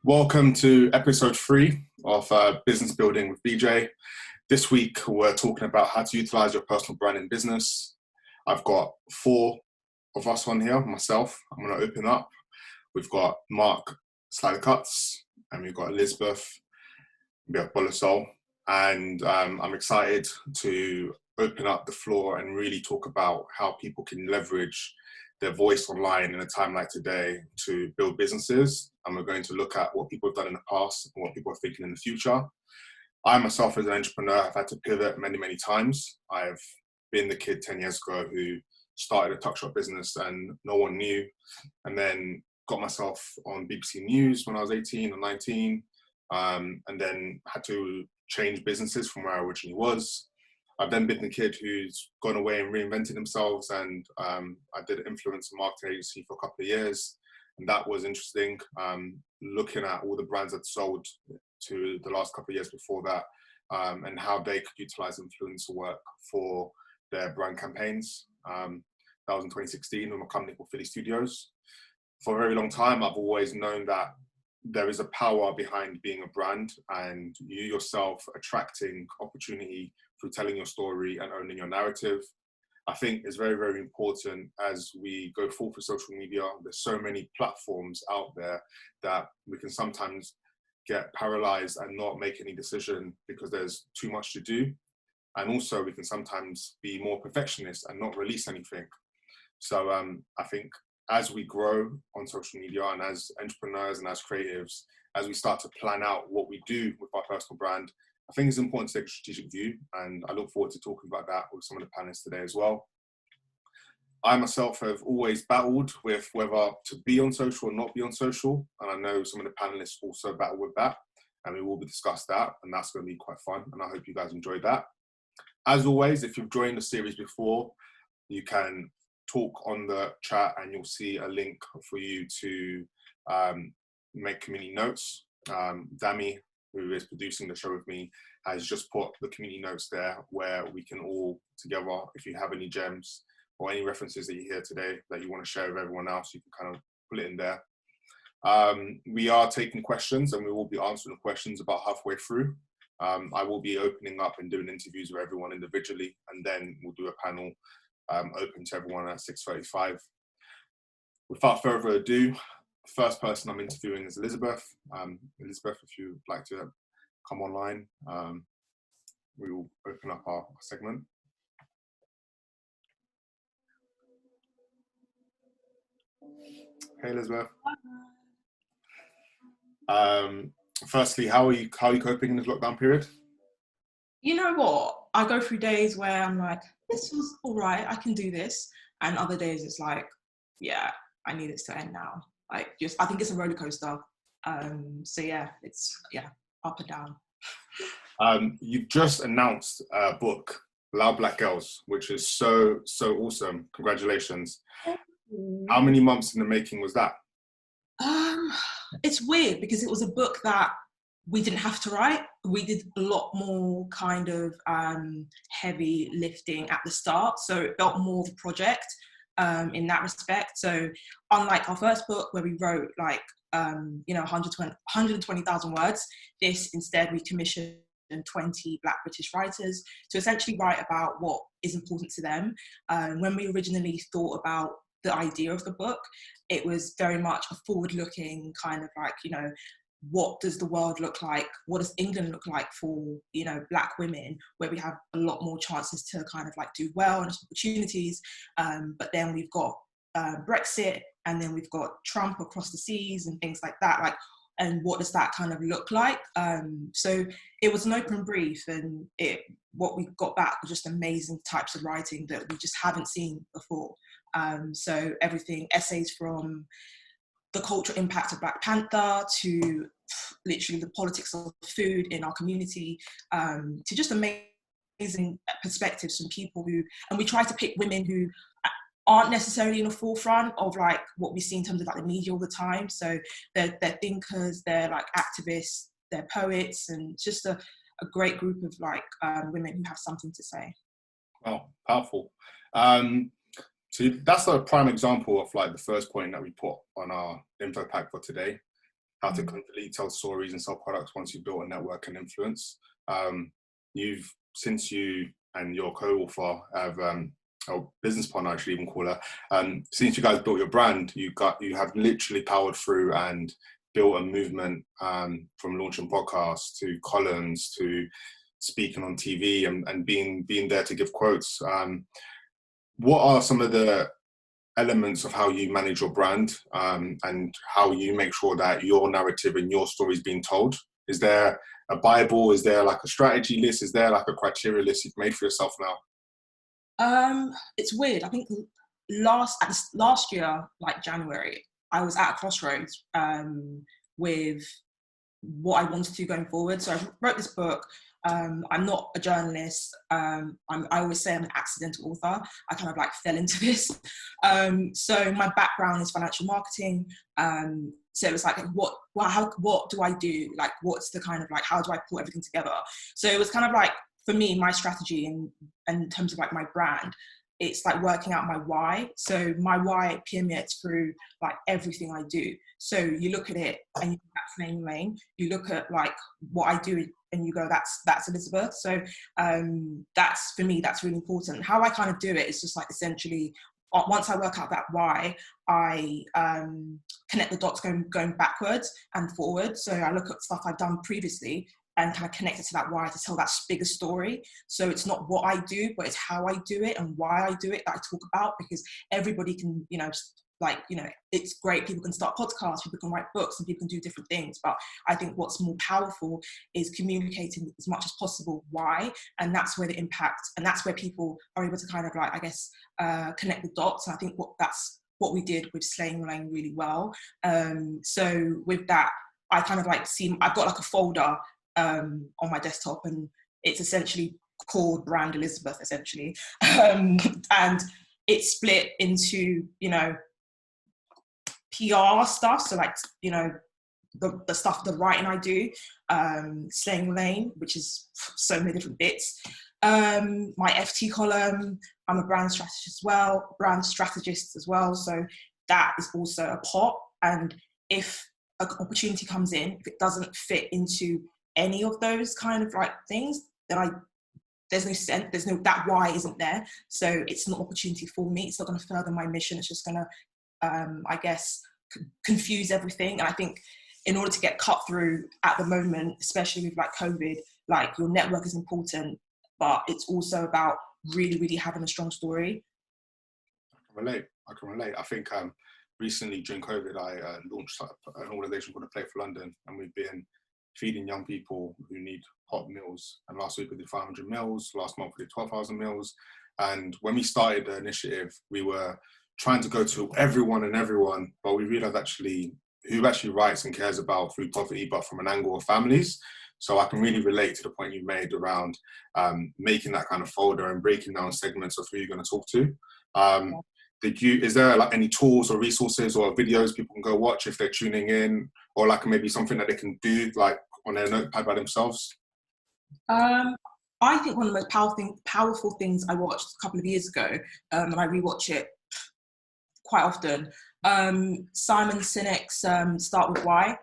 Welcome to episode 3 of Business Building with Bejay. This week we're talking about how to utilize your personal brand in business. I've got 4 of us on here, myself. I'm going to open up. We've got Mark, Cuts, and we've got Elizabeth, we have Bola Sol, and I'm excited to open up the floor and really talk about how people can leverage their voice online in a time like today to build businesses. And we're going to look at what people have done in the past and what people are thinking in the future. I myself as an entrepreneur have had to pivot many times. I've been the kid 10 years ago who started a tuck shop business and no one knew, and then got myself on BBC News when I was 18 or 19, and then had to change businesses from where I originally was. I've then been the kid who's gone away and reinvented themselves, and I did an influencer marketing agency for a couple of years, and that was interesting, looking at all the brands I'd sold to the last couple of years before that, and how they could utilize influencer work for their brand campaigns. That was in 2016 with a company called Philly Studios. For a very long time, I've always known that there is a power behind being a brand and you yourself attracting opportunity through telling your story and owning your narrative. I think it's very important as we go forward for social media. There's so many platforms out there that we can sometimes get paralyzed and not make any decision because there's too much to do. And also we can sometimes be more perfectionist and not release anything. So I think as we grow on social media and as entrepreneurs and as creatives, as we start to plan out what we do with our personal brand, I think it's important to take a strategic view, and I look forward to talking about that with some of the panelists today as well. I myself have always battled with whether to be on social or not be on social, and I know some of the panelists also battle with that, and we will discuss that, and that's going to be quite fun, and I hope you guys enjoyed that. As always, if you've joined the series before, you can talk on the chat and you'll see a link for you to make community notes. Dami, who is producing the show with me, has just put the community notes there where we can all together, if you have any gems or any references that you hear today that you want to share with everyone else, you can kind of put it in there. We are taking questions and we will be answering the questions about halfway through. I will be opening up and doing interviews with everyone individually, and then we'll do a panel open to everyone at 6:35. Without further ado, first person I'm interviewing is Elizabeth. Elizabeth, if you'd like to come online, we will open up our segment. Hey, Elizabeth. Firstly, how are you coping in this lockdown period? You know what? I go through days where I'm like, this was all right, I can do this. And other days it's like, yeah, I need this to end now. I think it's a roller coaster. So yeah, it's up and down. You've just announced a book, Loud Black Girls, which is so awesome. Congratulations. How many months in the making was that? It's weird because it was a book that we didn't have to write. We did a lot more kind of heavy lifting at the start, so it felt more of a project in that respect. So unlike our first book where we wrote like 120,000 words, this instead we commissioned 20 Black British writers to essentially write about what is important to them. When we originally thought about the idea of the book, it was very much a forward-looking kind of like, what does the world look like? What does England look like for, Black women, where we have a lot more chances to kind of like do well and opportunities. But then we've got Brexit, and then we've got Trump across the seas and things like that. And what does that kind of look like? So it was an open brief, and what we got back was just amazing types of writing that we just haven't seen before. So everything, essays from the cultural impact of Black Panther to literally the politics of food in our community, to just amazing perspectives from people and we try to pick women who aren't necessarily in the forefront of like what we see in terms of like the media all the time. So they're thinkers, they're like activists, they're poets, and just a great group of like women who have something to say. Oh, powerful. So that's a prime example of like the first point that we put on our info pack for today. how to confidently tell stories and sell products once you've built a network and influence. Since you and your co-author have, or business partner, I should even call her, since you guys built your brand, you have literally powered through and built a movement, from launching podcasts to columns to speaking on TV and being there to give quotes. What are some of the elements of how you manage your brand, and how you make sure that your narrative and your story is being told? Is there a Bible? Is there like a strategy list? Is there like a criteria list you've made for yourself now? It's weird. I think last year, like January, I was at a crossroads with what I wanted to do going forward. So I wrote this book. I'm not a journalist. I always say I'm an accidental author. I kind of like fell into this. So my background is financial marketing. So it was like, what do I do? Like, what's the kind of like, how do I pull everything together? So it was kind of like, for me, my strategy in terms of like my brand, it's like working out my why. So my why permeates through like everything I do. So you look at it and you look at Flame Lane, you look at like what I do and you go, that's Elizabeth. So that's, for me, that's really important. How I kind of do it is just like essentially, once I work out that why, I connect the dots going backwards and forward. So I look at stuff I've done previously and kind of connect it to that why to tell that bigger story. So it's not what I do, but it's how I do it and why I do it that I talk about, because everybody can, it's great. People can start podcasts, people can write books, and people can do different things. But I think what's more powerful is communicating as much as possible why, and that's where the impact, and that's where people are able to kind of like, I guess, connect the dots. And I think that's what we did with Slaying Lane really well. So with that, I kind of like I've got like a folder on my desktop, and it's essentially called Brand Elizabeth, essentially. And it's split into, PR stuff. So like, the stuff, the writing I do, Slaying Lane, which is so many different bits. My FT column, I'm a brand strategist as well. So that is also a pot. And if an opportunity comes in, if it doesn't fit into any of those kind of like things, then there's no sense, that why isn't there. So it's not an opportunity for me. It's not going to further my mission. It's just going to, I guess, confuse everything. And I think in order to get cut through at the moment, especially with like COVID, like your network is important, but it's also about really, really having a strong story. I can relate. I think recently during COVID, I launched an organisation called A Plate for London, and we've been feeding young people who need hot meals. And last week we did 500 meals. Last month we did 12,000 meals. And when we started the initiative, we were trying to go to everyone, but we realized who actually writes and cares about food poverty, but from an angle of families. So I can really relate to the point you made around making that kind of folder and breaking down segments of who you're going to talk to. Is there like any tools or resources or videos people can go watch if they're tuning in, or like maybe something that they can do like on their notepad by themselves? I think one of the most powerful things I watched a couple of years ago, and I rewatch it quite often, Simon Sinek's Start With Why,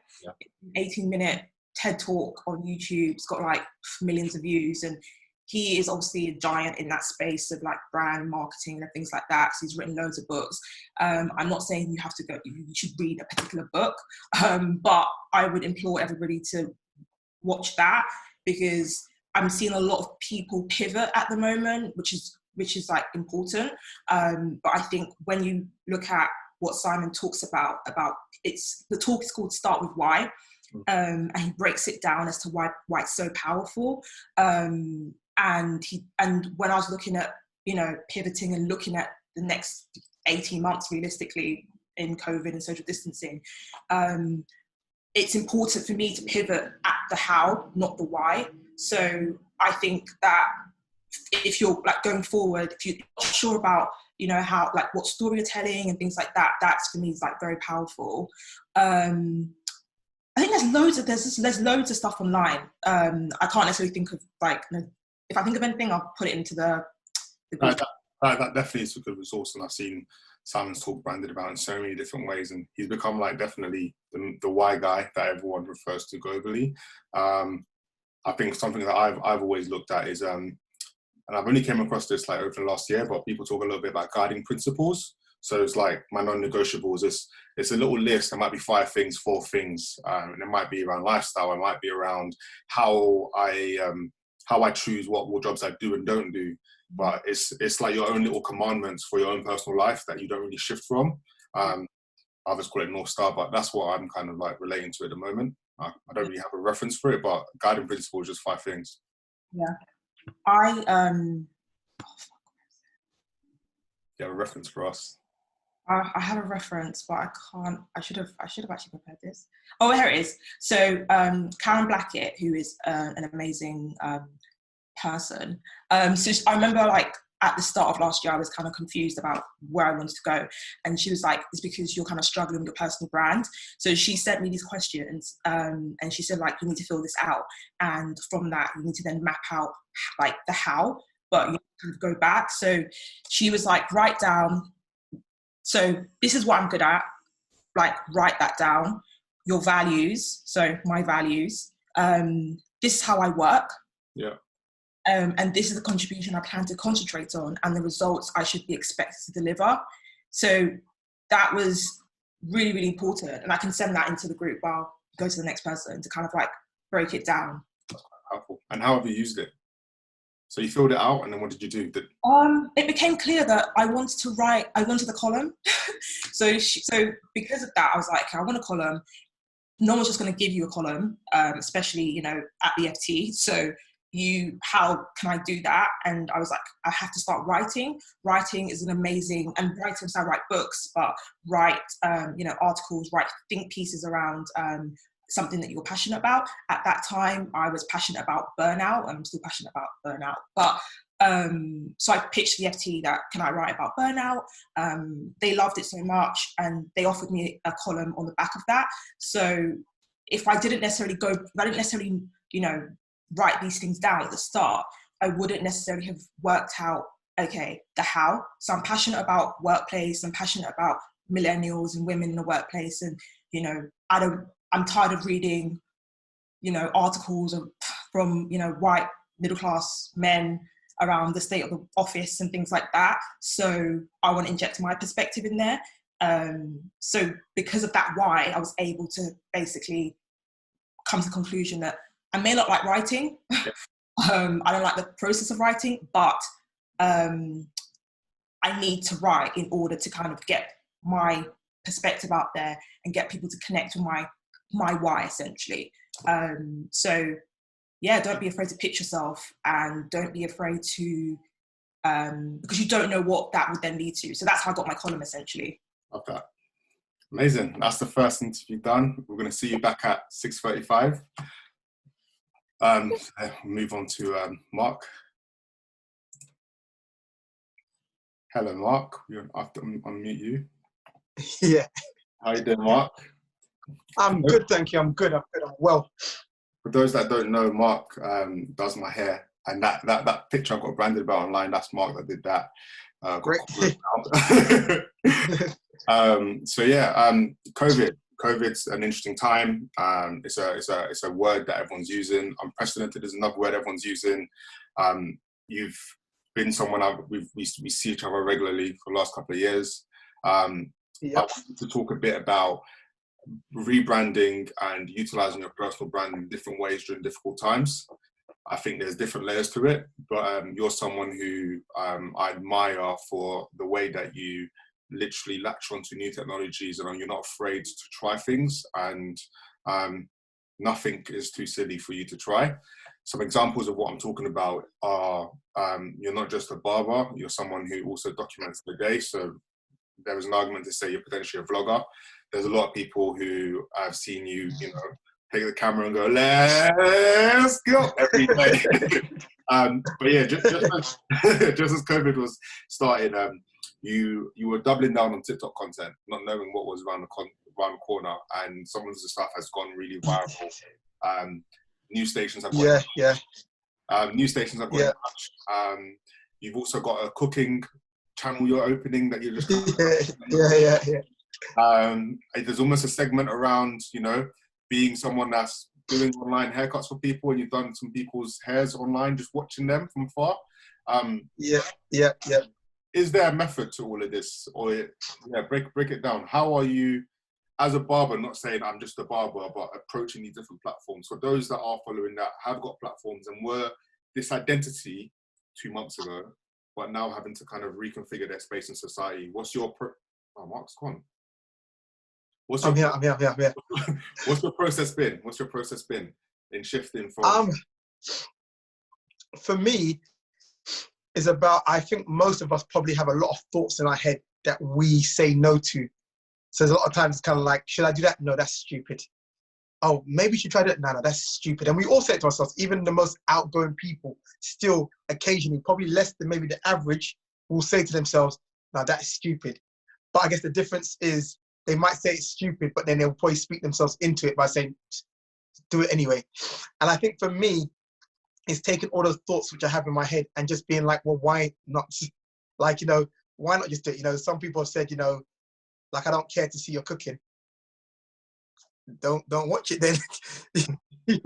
18-minute TED Talk on YouTube. It's got like millions of views, and he is obviously a giant in that space of like brand marketing and things like that. So he's written loads of books. I'm not saying you should read a particular book, but I would implore everybody to watch that, because I'm seeing a lot of people pivot at the moment, which is like important. But I think when you look at what Simon talks about the talk is called Start With Why. And he breaks it down as to why it's so powerful. And when I was looking at, pivoting and looking at the next 18 months realistically in COVID and social distancing, it's important for me to pivot at the how, not the why. So I think that if you're like going forward, if you're not sure about, how, like what story you're telling and things like that, that's for me is like very powerful. I think there's loads of stuff online. I can't necessarily think of like, if I think of anything, I'll put it into the group. that definitely is a good resource, and I've seen Simon's talk branded about in so many different ways, and he's become like definitely the why guy that everyone refers to globally. I think something that I've always looked at is, and I've only came across this like over the last year, but people talk a little bit about guiding principles. So it's like my non-negotiables. It's a little list. There might be 5 things, 4 things, and it might be around lifestyle. It might be around how I choose what jobs I do and don't do. But it's like your own little commandments for your own personal life that you don't really shift from. Others call it North Star, but that's what I'm kind of like relating to at the moment. I don't really have a reference for it, but guiding principle is just 5 things. Yeah. You have a reference for us? I have a reference, but I can't. I should have actually prepared this. Oh, here it is. So Karen Blackett, who is an amazing person. So I remember like at the start of last year, I was kind of confused about where I wanted to go. And she was like, it's because you're kind of struggling with your personal brand. So she sent me these questions and she said, like, you need to fill this out. And from that, you need to then map out like the how, but you kind of go back. So she was like, write down. So this is what I'm good at. Like, write that down. Your values. So my values. This is how I work. Yeah. And this is the contribution I plan to concentrate on and the results I should be expected to deliver. So that was really, really important. And I can send that into the group while I go to the next person to kind of like break it down. That's quite powerful. And how have you used it? So you filled it out, and then what did you do? It became clear that I wanted a column. so because of that, I was like, okay, I want a column. No one's just going to give you a column, especially, you know, at the FT. So how can I do that? And I was like, I have to start writing. Writing is an amazing, and writers, I write books, but write, articles, write think pieces around something that you're passionate about. At that time, I was passionate about burnout, and I'm still passionate about burnout. But so I pitched the FT that, can I write about burnout? They loved it so much, and they offered me a column on the back of that. So if I didn't necessarily, write these things down at the start, I wouldn't necessarily have worked out, okay, the how. So I'm passionate about workplace, I'm passionate about millennials and women in the workplace, and, you know, I'm tired of reading, you know, articles from, you know, white middle-class men around the state of the office and things like that. So I want to inject my perspective in there. So because of that why, I was able to basically come to the conclusion that I may not like writing. I don't like the process of writing, but I need to write in order to kind of get my perspective out there and get people to connect with my why, essentially. So yeah, don't be afraid to pitch yourself, and don't be afraid to, because you don't know what that would then lead to. So that's how I got my column, essentially. Okay. Amazing. That's the first interview done. We're going to see you back at 6:35. Move on to Mark. Hello, Mark. I have to unmute you. Yeah. How you doing, Mark? I'm good, thank you. I'm good. I'm well. For those that don't know, Mark does my hair, and that picture I've got branded about online, that's Mark that did that. Great. So yeah, COVID's an interesting time. It's a word that everyone's using. Unprecedented is another word everyone's using. You've been someone we see each other regularly for the last couple of years. Yep. I wanted to talk a bit about rebranding and utilizing your personal brand in different ways during difficult times. I think there's different layers to it, but you're someone who I admire for the way that you literally latch onto new technologies, and you're not afraid to try things, and nothing is too silly for you to try. Some examples of what I'm talking about are you're not just a barber, you're someone who also documents the day. So there is an argument to say you're potentially a vlogger. There's a lot of people who I've seen you take the camera and go, let's go, every day. But yeah, just as COVID was starting, you were doubling down on TikTok content, not knowing what was around the corner, and some of the stuff has gone really viral. News stations have got News stations have got in touch. You've also got a cooking channel you're opening that you're just there's almost a segment around, you know, being someone that's doing online haircuts for people, and you've done some people's hairs online, just watching them from far. Is there a method to all of this, or break it down? How are you as a barber, not saying I'm just a barber, but approaching these different platforms? For those that are following that, have got platforms and were this identity 2 months ago, but now having to kind of reconfigure their space in society. What's your Mark's gone. I'm here. What's your process been? What's your process been in shifting from? For me, it's about, I think most of us probably have a lot of thoughts in our head that we say no to. So there's a lot of times it's kind of like, should I do that? No, that's stupid. Oh, maybe you should try that. No, that's stupid. And we all say it to ourselves, even the most outgoing people, still occasionally, probably less than maybe the average, will say to themselves, no, that is stupid. But I guess the difference is they might say it's stupid, but then they'll probably speak themselves into it by saying, do it anyway. And I think for me, it's taking all those thoughts which I have in my head and just being like, well, why not? Like, you know, why not just do it? You know, some people have said, you know, like, I don't care to see your cooking. Don't watch it then. You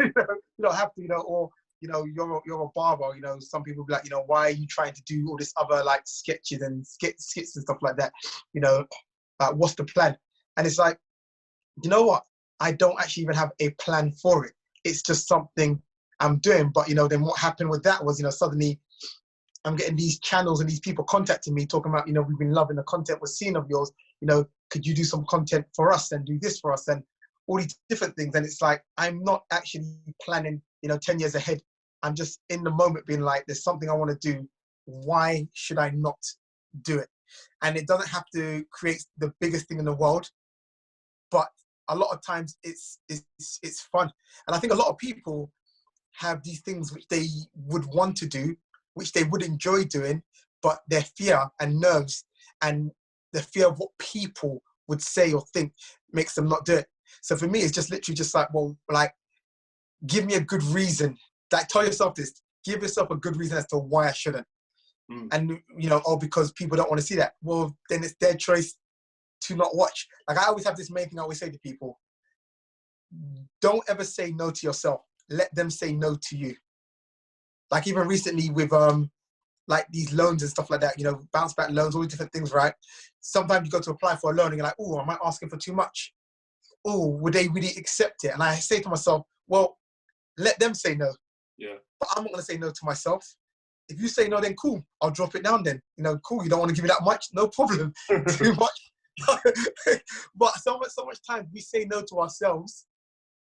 don't have to, you know, or, you know, you're a barber, you know, some people be like, you know, why are you trying to do all this other like sketches and skits and stuff like that? You know, what's the plan? And it's like, you know what? I don't actually even have a plan for it. It's just something I'm doing. But, you know, then what happened with that was, you know, suddenly I'm getting these channels and these people contacting me talking about, you know, we've been loving the content we're seeing of yours. You know, could you do some content for us and do this for us and all these different things? And it's like, I'm not actually planning, you know, 10 years ahead. I'm just in the moment being like, there's something I want to do. Why should I not do it? And it doesn't have to create the biggest thing in the world, but a lot of times it's fun. And I think a lot of people have these things which they would want to do, which they would enjoy doing, but their fear and nerves and the fear of what people would say or think makes them not do it. So for me, it's just literally just like, well, like, give me a good reason. Like, tell yourself this, give yourself a good reason as to why I shouldn't. And, you know, oh, because people don't want to see that. Well, then it's their choice to not watch. Like, I always have this main thing I always say to people, don't ever say no to yourself. Let them say no to you. Like, even recently with like these loans and stuff like that, you know, bounce back loans, all these different things, right? Sometimes you go to apply for a loan and you're like, oh, am I asking for too much? Oh, would they really accept it? And I say to myself, well, let them say no. Yeah. But I'm not going to say no to myself. If you say no, then cool, I'll drop it down then. You know, cool, you don't want to give me that much? No problem. Too much. But so much time we say no to ourselves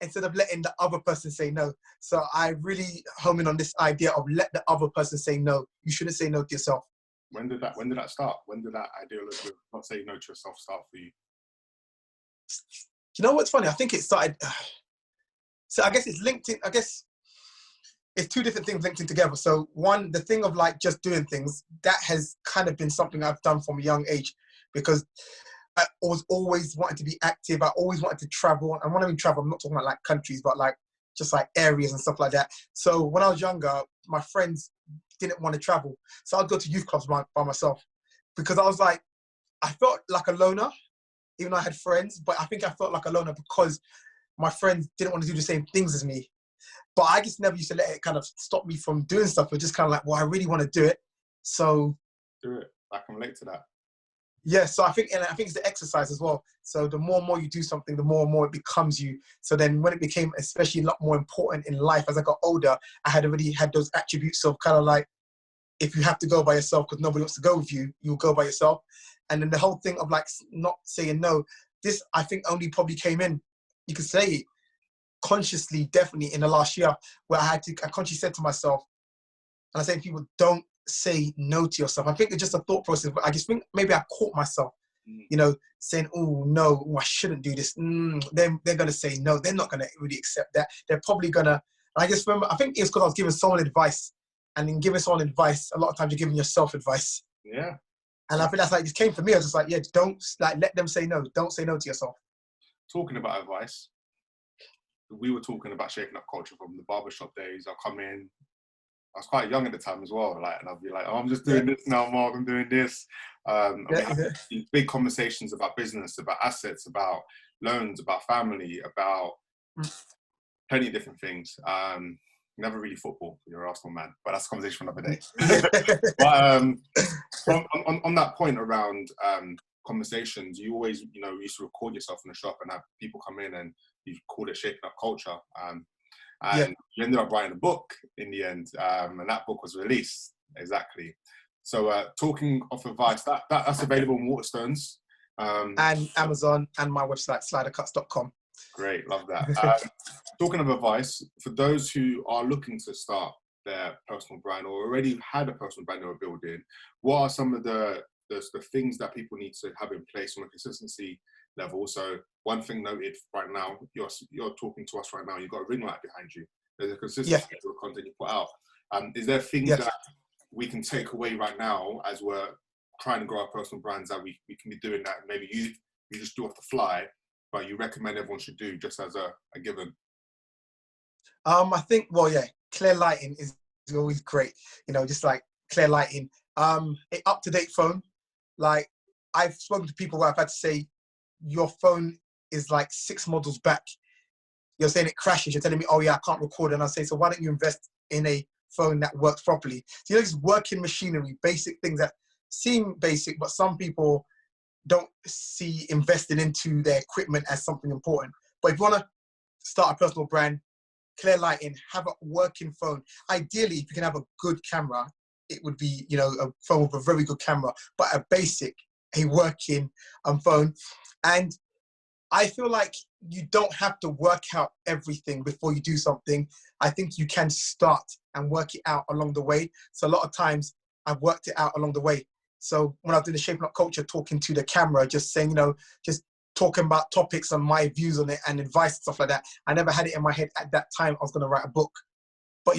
instead of letting the other person say no. So I really home in on this idea of let the other person say no. You shouldn't say no to yourself. When did that start? When did that ideology of not saying no to yourself start for you? You know what's funny? I think it started. So I guess it's linked in. I guess it's two different things linked in together. So one, the thing of like just doing things, that has kind of been something I've done from a young age, because I was always wanted to be active. I always wanted to travel. And when I mean travel, I'm not talking about like countries, but like just like areas and stuff like that. So when I was younger, my friends didn't want to travel. So I'd go to youth clubs by myself, because I was like, I felt like a loner, even though I had friends, but I think I felt like a loner because my friends didn't want to do the same things as me. But I just never used to let it kind of stop me from doing stuff. But just kind of like, well, I really want to do it. So do it. I can relate to that. Yeah, so I think it's the exercise as well. So the more and more you do something, the more and more it becomes you. So then when it became especially a lot more important in life, as I got older, I had already had those attributes of kind of like, if you have to go by yourself because nobody wants to go with you, you'll go by yourself. And then the whole thing of like not saying no, this I think only probably came in, you could say it, consciously, definitely in the last year, where I consciously said to myself, and I say to people, don't say no to yourself. I think it's just a thought process, but I just think maybe I caught myself, you know, saying, oh, no, I shouldn't do this. They're going to say no. They're not going to really accept that. They're probably going to, I just remember, I think it's because I was giving someone advice, and in giving someone advice, a lot of times you're giving yourself advice. Yeah. And I think that's like, it just came for me. I was just like, yeah, don't like let them say no. Don't say no to yourself. Talking about advice, we were talking about shaking up culture from the barbershop days. I'll come in, I was quite young at the time as well. Like, and I'd be like, oh, I'm just doing this now, Mark. I'm doing this. And we had these big conversations about business, about assets, about loans, about family, about plenty of different things. Never really football. You're an Arsenal man, but that's a conversation for another day. But on that point around conversations, you always, used to record yourself in the shop and have people come in, and you called it shaping up culture. And you ended up writing a book in the end, and that book was released. Exactly. So talking of advice, that's available in Waterstones. And Amazon and my website, slidercuts.com. Great, love that. Talking of advice, for those who are looking to start their personal brand or already had a personal brand they were building, what are some of the things that people need to have in place on a consistency level? So one thing noted right now, you're talking to us right now, you've got a ring light behind you. There's a consistency to the content you put out. Is there things that we can take away right now as we're trying to grow our personal brands that we can be doing that maybe you just do off the fly, but you recommend everyone should do just as a given? I think, clear lighting is always great. Just like clear lighting. An up-to-date phone. Like, I've spoken to people where I've had to say, your phone is like 6 models back. You're saying it crashes. You're telling me, oh yeah, I can't record. And I say, so why don't you invest in a phone that works properly? So it's working machinery, basic things that seem basic, but some people don't see investing into their equipment as something important. But if you want to start a personal brand, clear lighting, have a working phone. Ideally, if you can have a good camera, it would be, a phone with a very good camera, but a working phone. And I feel like you don't have to work out everything before you do something. I think you can start and work it out along the way. So a lot of times I've worked it out along the way. So when I was doing the Shaping Up Culture, talking to the camera, just saying, just talking about topics and my views on it and advice and stuff like that. I never had it in my head at that time I was going to write a book. But,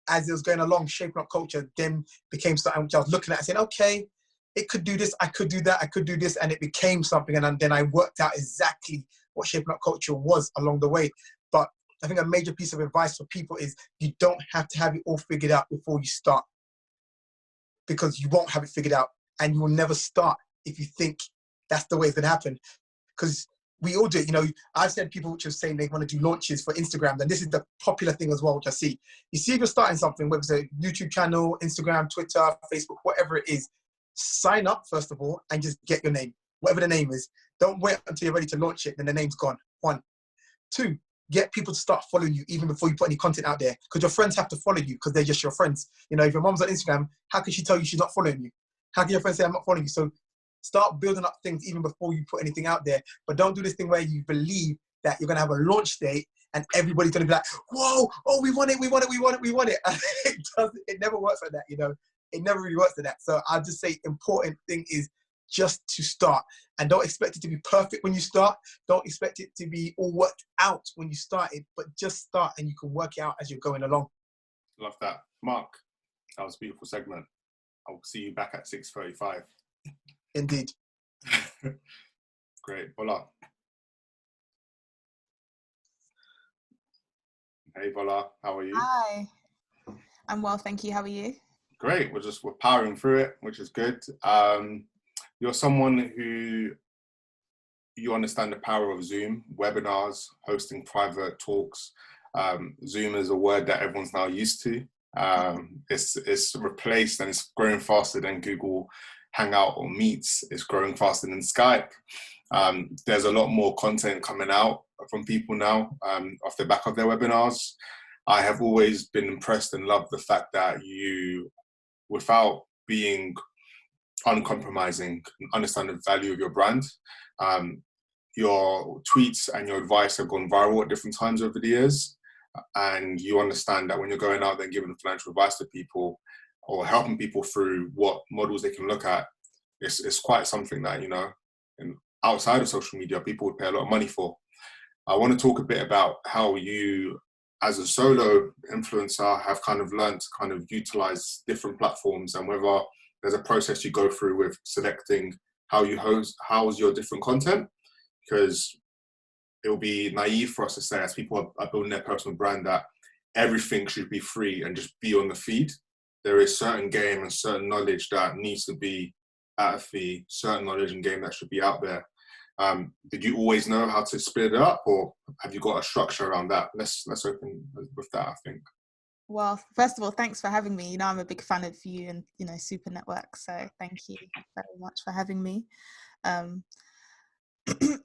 as it was going along, Shaping Up Culture then became something which I was looking at and saying, okay, it could do this, I could do that, I could do this. And it became something. And then I worked out exactly what Shaping Up Culture was along the way. But I think a major piece of advice for people is you don't have to have it all figured out before you start. Because you won't have it figured out, and you will never start if you think that's the way it's going to happen. Because we all do it. I've said people which are saying they want to do launches for Instagram, and this is the popular thing as well, which I see. You see, if you're starting something, whether it's a YouTube channel, Instagram, Twitter, Facebook, whatever it is, sign up first of all and just get your name, whatever the name is. Don't wait until you're ready to launch it, then the name's gone. 1. 2, get people to start following you even before you put any content out there, because your friends have to follow you because they're just your friends. If your mom's on Instagram, how can she tell you she's not following you? How can your friend say, I'm not following you? So start building up things even before you put anything out there. But don't do this thing where you believe that you're going to have a launch date and everybody's going to be like, whoa, oh, we want it. It never works like that, It never really works like that. So I'll just say important thing is just to start. And don't expect it to be perfect when you start. Don't expect it to be all worked out when you start it, but just start and you can work it out as you're going along. Love that. Mark, that was a beautiful segment. I'll see you back at 6:35. Indeed. Great. Bola. Hey, Bola. How are you? Hi. I'm well, thank you. How are you? Great. We're powering through it, which is good. You're someone who you understand the power of Zoom, webinars, hosting private talks. Zoom is a word that everyone's now used to. It's replaced and it's growing faster than Google Hangout or Meets. It's growing faster than Skype. There's a lot more content coming out from people now off the back of their webinars. I have always been impressed and loved the fact that you, without being uncompromising, understand the value of your brand. Your tweets and your advice have gone viral at different times over the years. And you understand that when you're going out there giving financial advice to people or helping people through what models they can look at, it's quite something that, and outside of social media, people would pay a lot of money for. I want to talk a bit about how you, as a solo influencer, have kind of learned to kind of utilize different platforms, and whether there's a process you go through with selecting how you house your different content, because it will be naive for us to say, as people are building their personal brand, that everything should be free and just be on the feed. There is certain game and certain knowledge that needs to be at a fee, certain knowledge and game that should be out there. Did you always know how to split it up, or have you got a structure around that? Let's open with that, I think. Well, first of all, thanks for having me. You know, I'm a big fan of you and, you know, Super Network. So thank you very much for having me.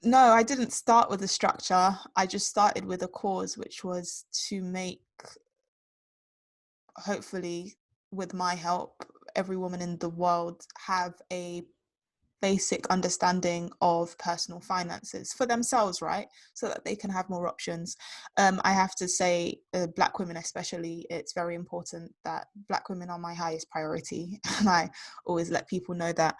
No, I didn't start with a structure. I just started with a cause, which was to make, hopefully, with my help, every woman in the world have a basic understanding of personal finances for themselves, right? So that they can have more options. I have to say, Black women especially, it's very important that Black women are my highest priority. And I always let people know that.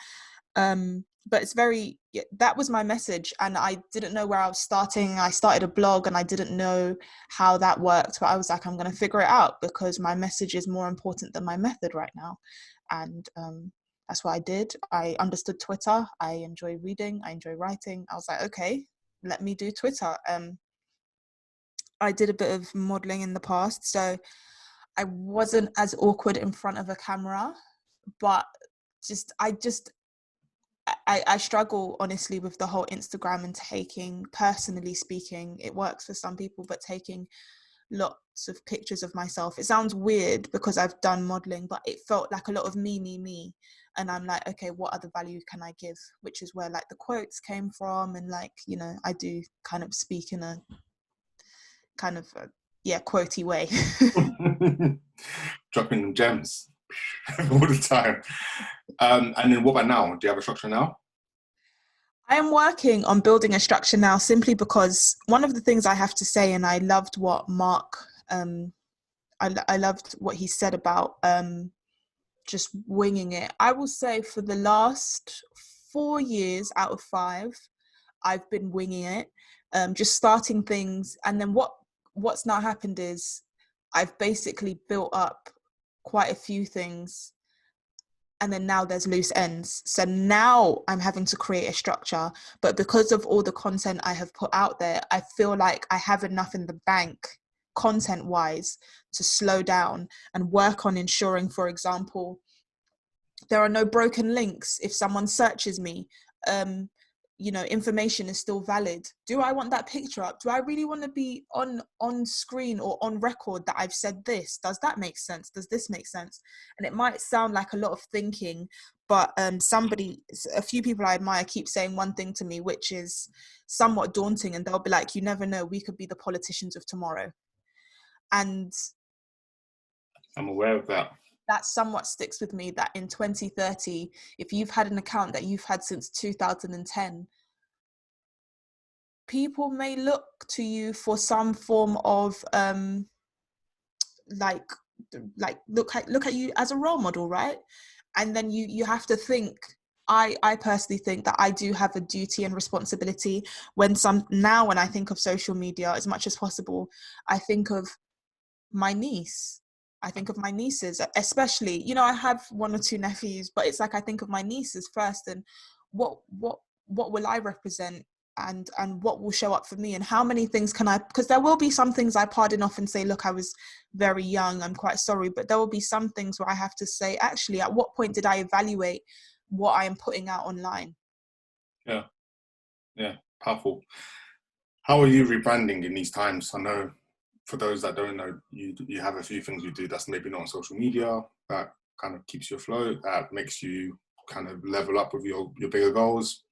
But it's that was my message, and I didn't know where I was starting. I started a blog and I didn't know how that worked, but I was like, I'm going to figure it out because my message is more important than my method right now. And that's what I did. I understood Twitter. I enjoy reading. I enjoy writing. I was like, okay, let me do Twitter. I did a bit of modeling in the past, so I wasn't as awkward in front of a camera, but I struggle honestly with the whole Instagram and personally speaking, it works for some people, but taking lots of pictures of myself. It sounds weird because I've done modeling, but it felt like a lot of me. And I'm like, okay, what other value can I give? Which is where like the quotes came from. And like, you know, I do kind of speak in a kind of, quotey way. Dropping them gems all the time. And then what about now? Do you have a structure now? I am working on building a structure now simply because one of the things I have to say, and I loved what Mark, I loved what he said about just winging it. I will say for the last 4 years out of 5, I've been winging it, just starting things. And then what's now happened is I've basically built up quite a few things, and then now there's loose ends. So now I'm having to create a structure, but because of all the content I have put out there, I feel like I have enough in the bank content wise to slow down and work on ensuring, for example, there are no broken links. If someone searches me, you know, information is still valid. Do I want that picture up? Do I really want to be on screen or on record that I've said this? Does that make sense? Does this make sense? And it might sound like a lot of thinking, but a few people I admire keep saying one thing to me, which is somewhat daunting. And they'll be like, you never know, we could be the politicians of tomorrow. And I'm aware of that. That somewhat sticks with me, that in 2030, if you've had an account that you've had since 2010, people may look to you for some form of like look at you as a role model, right? And then you have to think, I personally think that I do have a duty and responsibility when I think of social media, as much as possible, I think of my niece. I think of my nieces, especially, you know, I have 1 or 2 nephews, but it's like I think of my nieces first, and what will I represent, and what will show up for me, and how many things can I, because there will be some things I pardon off and say, look, I was very young, I'm quite sorry, but there will be some things where I have to say, actually, at what point did I evaluate what I am putting out online? Yeah, powerful. How are you rebranding in these times? I know, for those that don't know, you have a few things you do that's maybe not on social media, that kind of keeps you afloat, that makes you kind of level up with your bigger goals.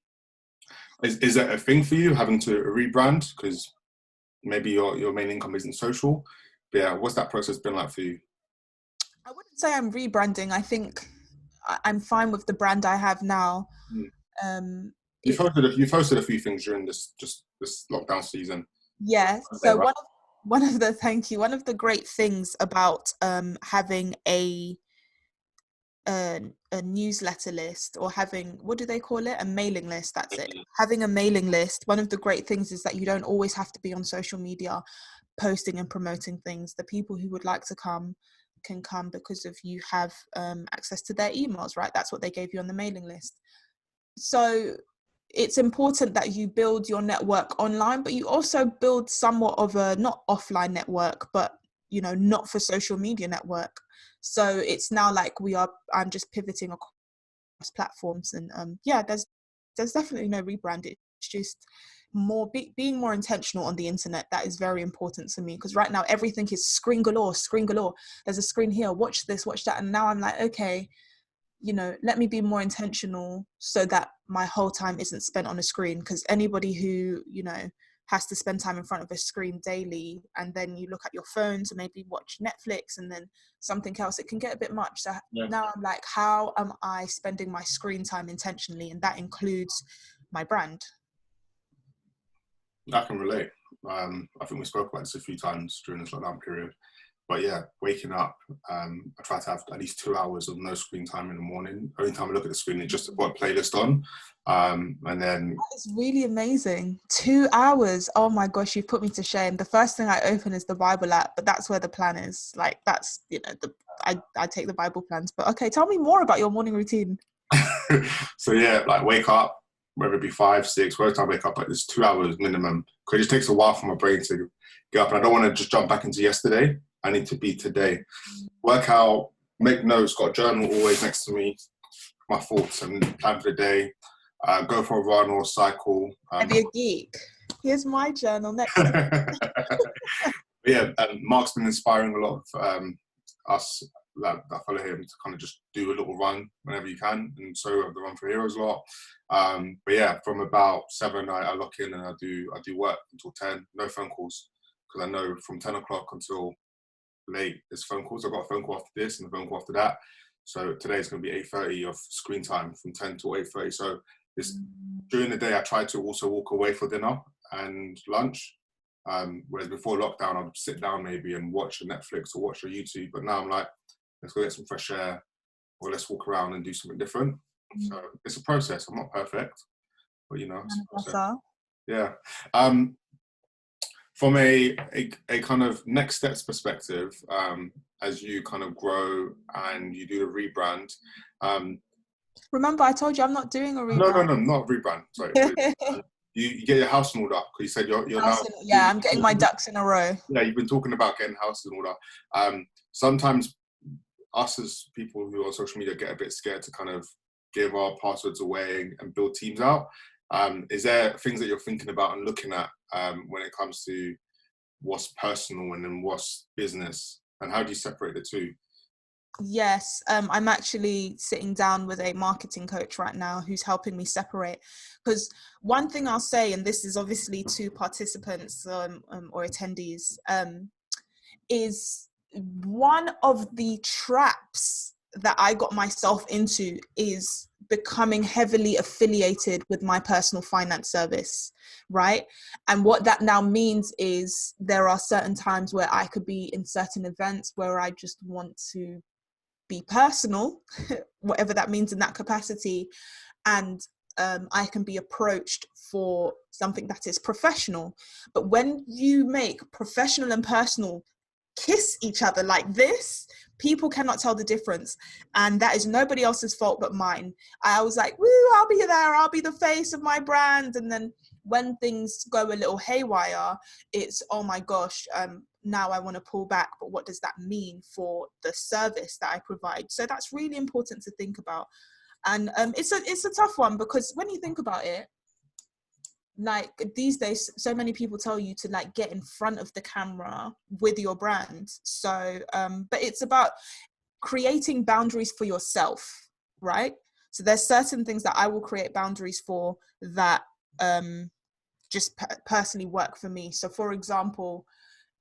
Is that a thing for you, having to rebrand? Because maybe your main income isn't social. But yeah, what's that process been like for you? I wouldn't say I'm rebranding. I think I'm fine with the brand I have now. You've hosted a few things during this lockdown season. Yeah. So one of the great things about having a newsletter list, or having, what do they call it, a mailing list, that's it, having a mailing list, one of the great things is that you don't always have to be on social media posting and promoting things. The people who would like to come can come because of you have access to their emails, right? That's what they gave you on the mailing list. So it's important that you build your network online, but you also build somewhat of a, not offline network, but you know, not for social media network. So it's now like I'm just pivoting across platforms, and yeah, there's definitely no rebrand. It's just more being more intentional on the internet. That is very important to me, because right now everything is screen galore. There's a screen here, watch this, watch that, and now I'm like, okay, you know, let me be more intentional so that my whole time isn't spent on a screen. Because anybody who, you know, has to spend time in front of a screen daily, and then you look at your phone to maybe watch Netflix and then something else, it can get a bit much. So now I'm like, how am I spending my screen time intentionally? And that includes my brand. I can relate. I think we spoke about this a few times during this lockdown period. But yeah, waking up, I try to have at least 2 hours of no screen time in the morning. Only time I look at the screen is just to put a playlist on. And then... That is really amazing. 2 hours. Oh my gosh, you've put me to shame. The first thing I open is the Bible app, but that's where the plan is. Like, that's, you know, I take the Bible plans. But okay, tell me more about your morning routine. So yeah, like wake up, whether it be 5, 6, whatever time I wake up, like it's 2 hours minimum. Because it just takes a while for my brain to get up. And I don't want to just jump back into yesterday. I need to be today. Work out, make notes, got a journal always next to me, my thoughts and plan for the day. Go for a run or a cycle. Be a geek. Here's my journal next to Yeah, Mark's been inspiring a lot of us that follow him to kind of just do a little run whenever you can, and so have the Run for Heroes a lot. But yeah, from about 7 I lock in and I do work until 10. No phone calls, because I know from 10 o'clock until late there's phone calls. I've got a phone call after this and a phone call after that. So today's going to be 8:30 of screen time from 10 to 8:30. So this during the day I try to also walk away for dinner and lunch. Whereas before lockdown I'd sit down maybe and watch a Netflix or watch a YouTube. But now I'm like, let's go get some fresh air, or let's walk around and do something different. So it's a process. I'm not perfect, but you know, it's a process. Yeah. From a kind of next steps perspective, as you kind of grow and you do the rebrand. Remember, I told you I'm not doing a rebrand. No, not a rebrand. Sorry. You get your house in order, because you said you're now... Yeah, I'm getting my ducks in a row. Yeah, you've been talking about getting houses in order. Sometimes us as people who are on social media get a bit scared to kind of give our passwords away and build teams out. Is there things that you're thinking about and looking at when it comes to what's personal and then what's business, and how do you separate the two? Yes, I'm actually sitting down with a marketing coach right now who's helping me separate. Because one thing I'll say, and this is obviously to participants or attendees, is one of the traps that I got myself into is becoming heavily affiliated with my personal finance service, right? And what that now means is there are certain times where I could be in certain events where I just want to be personal, whatever that means in that capacity, and I can be approached for something that is professional. But when you make professional and personal kiss each other like this, people cannot tell the difference, and that is nobody else's fault but mine. I was like, woo, I'll be there, I'll be the face of my brand, and then when things go a little haywire, it's, oh my gosh, now I want to pull back, but what does that mean for the service that I provide? So that's really important to think about. And it's a tough one, because when you think about it, like these days, so many people tell you to like get in front of the camera with your brand. So, but it's about creating boundaries for yourself, right? So there's certain things that I will create boundaries for that just personally work for me. So for example,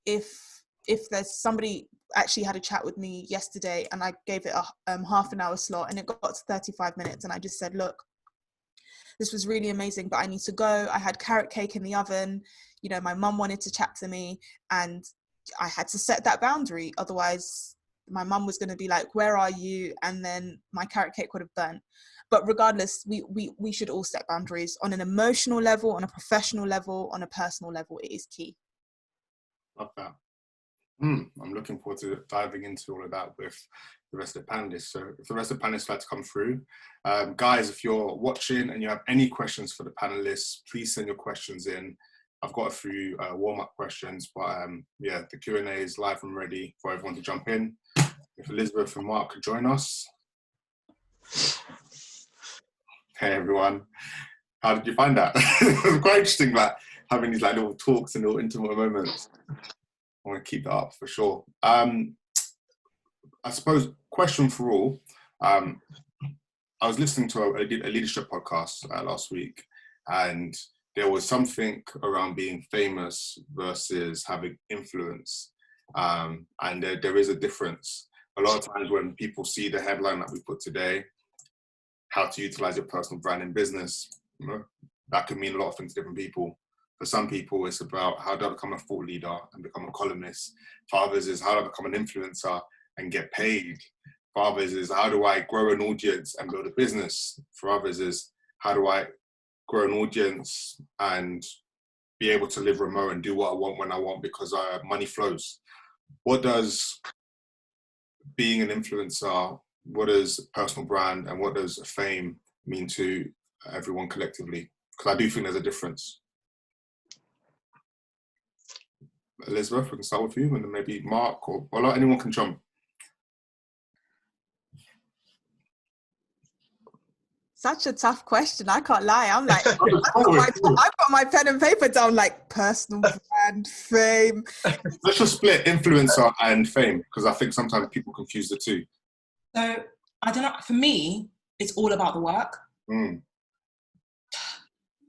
if there's somebody actually had a chat with me yesterday and I gave it a half an hour slot and it got to 35 minutes and I just said, look, this was really amazing, but I need to go. I had carrot cake in the oven. You know, my mum wanted to chat to me and I had to set that boundary. Otherwise, my mum was going to be like, where are you? And then my carrot cake would have burnt. But regardless, we should all set boundaries on an emotional level, on a professional level, on a personal level. It is key. Love that. I'm looking forward to diving into all of that with the rest of the panelists. So if the rest of the panelists would like to come through, guys, if you're watching and you have any questions for the panelists, please send your questions in. I've got a few warm-up questions, but yeah, the Q&A is live and ready for everyone to jump in. If Elizabeth and Mark could join us. Hey everyone, how did you find that? It was quite interesting, like having these like little talks and little intimate moments. I want to keep that up for sure. I suppose question for all. I was listening to a leadership podcast last week, and there was something around being famous versus having influence, and there is a difference. A lot of times when people see the headline that we put today, how to utilize your personal brand in business, you know, that could mean a lot of things to different people. For some people, it's about how do I become a thought leader and become a columnist. For others, is how do I become an influencer and get paid. For others, is how do I grow an audience and build a business. For others, is how do I grow an audience and be able to live remote and do what I want when I want because money flows. What does being an influencer, what does personal brand and what does fame mean to everyone collectively? Because I do think there's a difference. Elizabeth, we can start with you, and then maybe Mark or Bola, anyone can jump. Such a tough question. I can't lie. I'm like, I've got my pen and paper down, like personal brand, fame. Let's just split influencer and fame, because I think sometimes people confuse the two. So, I don't know, for me, it's all about the work.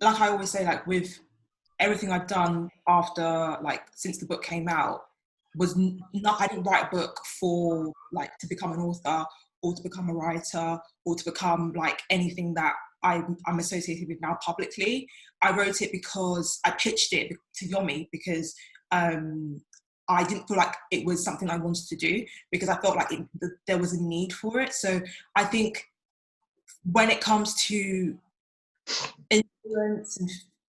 Like I always say, like with everything I've done after, like since the book came out, was not, I didn't write a book for like to become an author or to become a writer or to become like anything that I'm associated with now publicly. I wrote it because I pitched it to Yomi because I didn't feel like it was something I wanted to do because I felt like there was a need for it. So I think when it comes to influence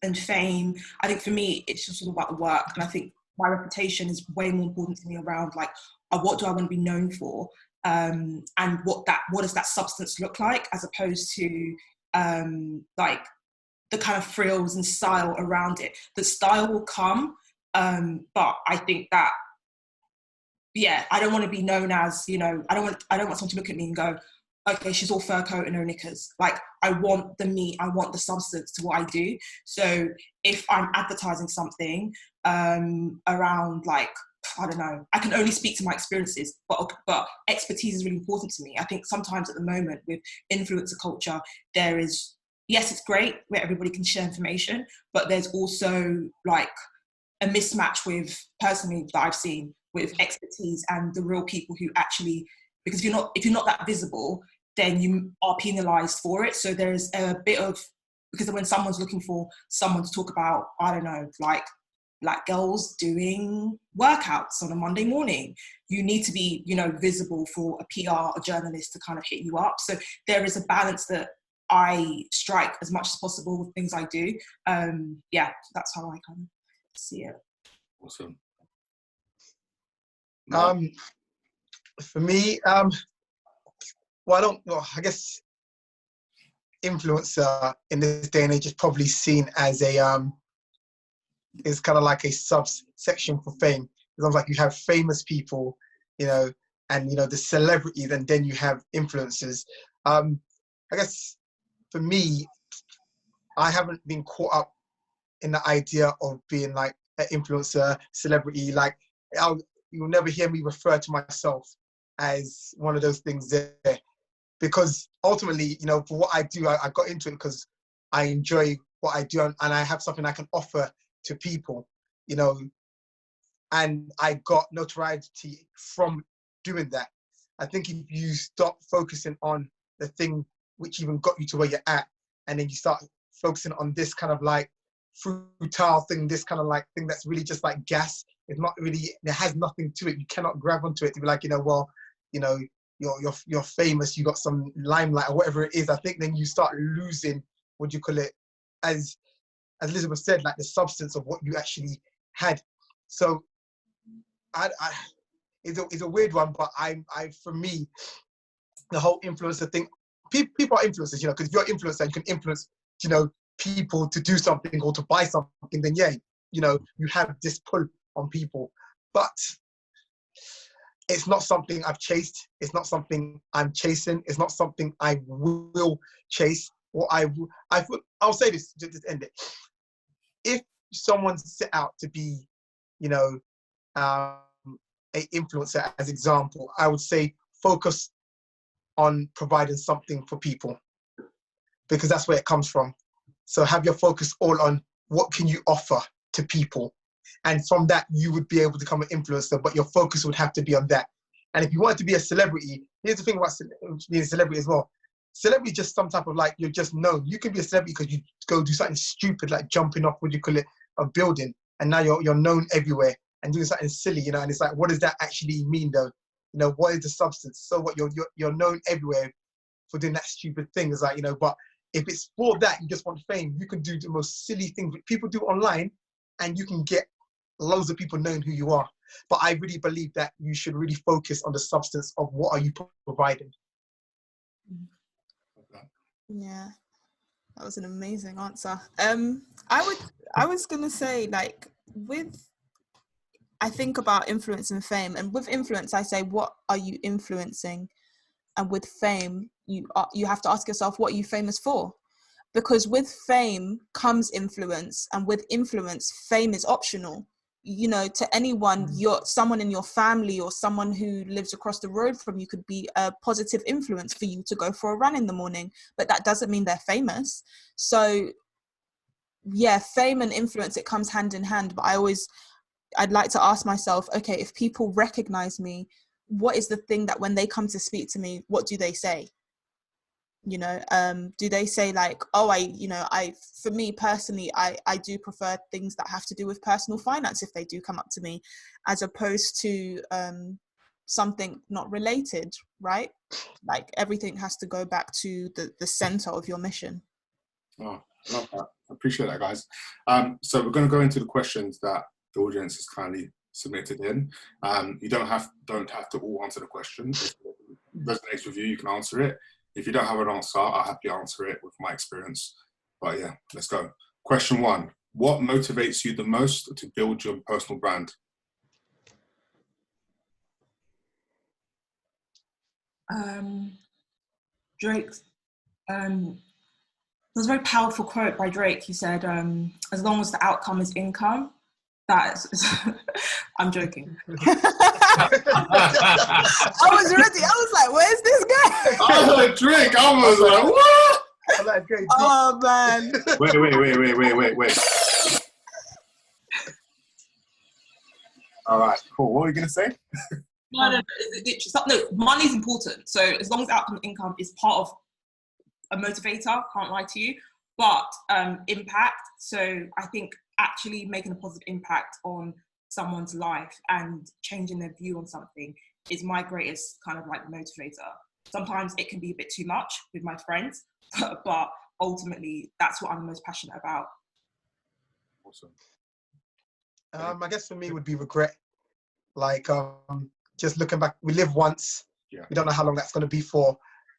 and fame, I think for me, it's just all about the work. And I think my reputation is way more important to me around like, what do I want to be known for? And what does that substance look like, as opposed to like the kind of frills and style around it. The style will come, but I think that, yeah, I don't want to be known as, you know, I don't want someone to look at me and go, okay, she's all fur coat and no knickers. Like, I want the meat, I want the substance to what I do. So if I'm advertising something around like, I don't know, I can only speak to my experiences, but expertise is really important to me. I think sometimes at the moment with influencer culture, there is, yes, it's great where everybody can share information, but there's also like a mismatch with, personally, that I've seen with expertise and the real people who actually, because if you're not that visible, then you are penalized for it. So there's a bit of, because when someone's looking for someone to talk about, I don't know, like girls doing workouts on a Monday morning, you need to be, you know, visible for a PR, a journalist to kind of hit you up. So there is a balance that I strike as much as possible with things I do. Yeah, that's how I kind of see it. Awesome. For me, I guess influencer in this day and age is probably seen as is kind of like a subsection for fame. It's like you have famous people, you know, and, you know, the celebrities, and then you have influencers. I guess for me, I haven't been caught up in the idea of being like an influencer, celebrity. Like, you'll never hear me refer to myself as one of those things there, because ultimately, you know, for what I do, I got into it because I enjoy what I do, and I have something I can offer to people, you know, and I got notoriety from doing that. I think if you stop focusing on the thing which even got you to where you're at, and then you start focusing on this kind of like futile thing, this kind of like thing that's really just like gas, it's not really, it has nothing to it, you cannot grab onto it to be like, you know, well, you know, you're famous, you got some limelight or whatever it is. I think then you start losing, what do you call it, as Elizabeth said, like the substance of what you actually had. So it's a weird one, but for me, the whole influencer thing, people are influencers, you know, because if you're an influencer, you can influence, you know, people to do something or to buy something, then yeah, you know, you have this pull on people. But it's not something I've chased. It's not something I'm chasing. It's not something I will chase. Or I'll say this to just end it. If someone's set out to be, you know, a influencer as example, I would say focus on providing something for people, because that's where it comes from. So have your focus all on what can you offer to people, and from that you would be able to become an influencer, but your focus would have to be on that. And if you want to be a celebrity, here's the thing about being a celebrity as well. Celebrity is just some type of, like, you're just known. You can be a celebrity because you go do something stupid like jumping off, what do you call it, a building, and now you're known everywhere and doing something silly, you know. And it's like, what does that actually mean though? You know, what is the substance? So what, you're known everywhere for doing that stupid thing. It's like, you know, but if it's for that, you just want fame, you can do the most silly things that people do online, and you can get loads of people knowing who you are. But I really believe that you should really focus on the substance of what are you providing. Yeah, that was an amazing answer. I was gonna say, like, I think about influence and fame, and with influence I say, what are you influencing? And with fame, you have to ask yourself, what are you famous for? Because with fame comes influence, and with influence, fame is optional. You know, to anyone, someone in your family or someone who lives across the road from you could be a positive influence for you to go for a run in the morning, but that doesn't mean they're famous. So yeah, fame and influence, it comes hand in hand. But I'd like to ask myself, okay, if people recognize me, what is the thing that when they come to speak to me, what do they say? You know, do they say like, oh, for me personally, I do prefer things that have to do with personal finance if they do come up to me, as opposed to something not related, right? Like everything has to go back to the center of your mission. Oh, I love that. I appreciate that, guys. So we're going to go into the questions that the audience has kindly submitted in. You don't have to all answer the question. If it resonates with you, you can answer it. If you don't have an answer, I'll happily answer it with my experience. But yeah, let's go. Question 1. What motivates you the most to build your personal brand? Drake's, there's a very powerful quote by Drake. He said, as long as the outcome is income, I'm joking. I was ready. I was like, where's this guy? I heard Drake. I was like, what? Oh man. Wait. All right, cool. What were you going to say? No, money is important. So as long as outcome income is part of a motivator, can't lie to you. But impact. So I think actually making a positive impact on someone's life and changing their view on something is my greatest kind of like motivator. Sometimes it can be a bit too much with my friends, but ultimately that's what I'm most passionate about. Awesome. I guess for me would be regret. Like just looking back, we live once. Yeah. We don't know how long that's going to be for.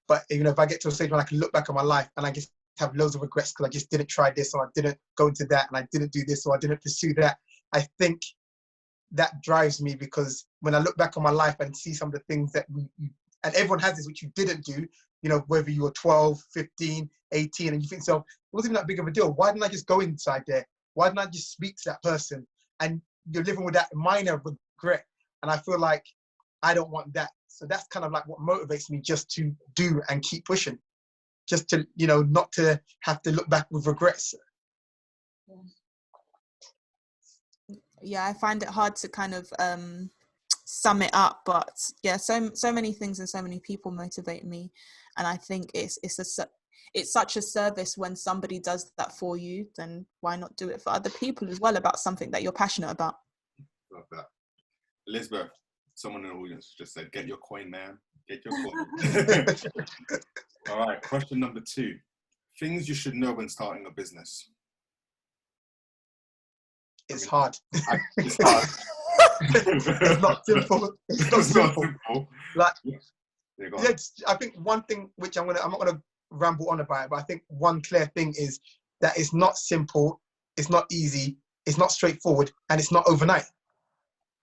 But you know, if I get to a stage when I can look back on my life and I just have loads of regrets because I just didn't try this, or I didn't go into that, and I didn't do this, or I didn't pursue that, I think that drives me, because when I look back on my life and see some of the things that and everyone has this, which you didn't do, you know, whether you were 12, 15, 18, and you think, so it wasn't even that big of a deal. Why didn't I just go inside there? Why didn't I just speak to that person? And you're living with that minor regret. And I feel like I don't want that. So that's kind of like what motivates me, just to do and keep pushing. Just to, you know, not to have to look back with regrets. Yeah, I find it hard to kind of sum it up, but yeah, so many things and so many people motivate me, and I think it's such a service when somebody does that for you. Then why not do it for other people as well, about something that you're passionate about? Love that. Elizabeth, someone in the audience just said, get your coin, man. Get your coin. All right, question number 2. Things you should know when starting a business. It's hard. It's hard. It's not simple. It's not simple. Like, yeah, I think one thing which I'm not gonna ramble on about it, but I think one clear thing is that it's not simple, it's not easy, it's not straightforward and it's not overnight.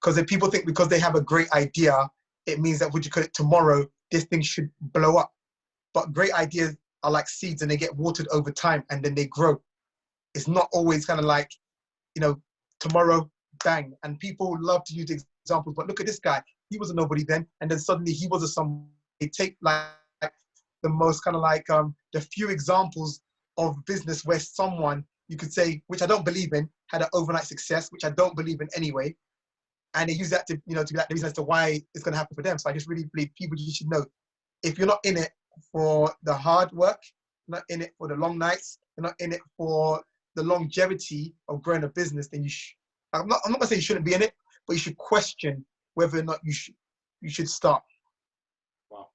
Because if people think because they have a great idea, it means that tomorrow, this thing should blow up. But great ideas are like seeds and they get watered over time and then they grow. It's not always kind of like, tomorrow, bang. And people love to use examples, but look at this guy. He was a nobody then, and then suddenly he was a somebody. They take like the most kind of like the few examples of business where someone, you could say, which I don't believe in, had an overnight success, which I don't believe in anyway. And they use that to, to be like the reason as to why it's going to happen for them. So I just really believe people, you should know, if you're not in it for the hard work, you're not in it for the long nights, you're not in it for the longevity of growing a business, then I'm not going to say you shouldn't be in it, but you should question whether or not you should start. Wow.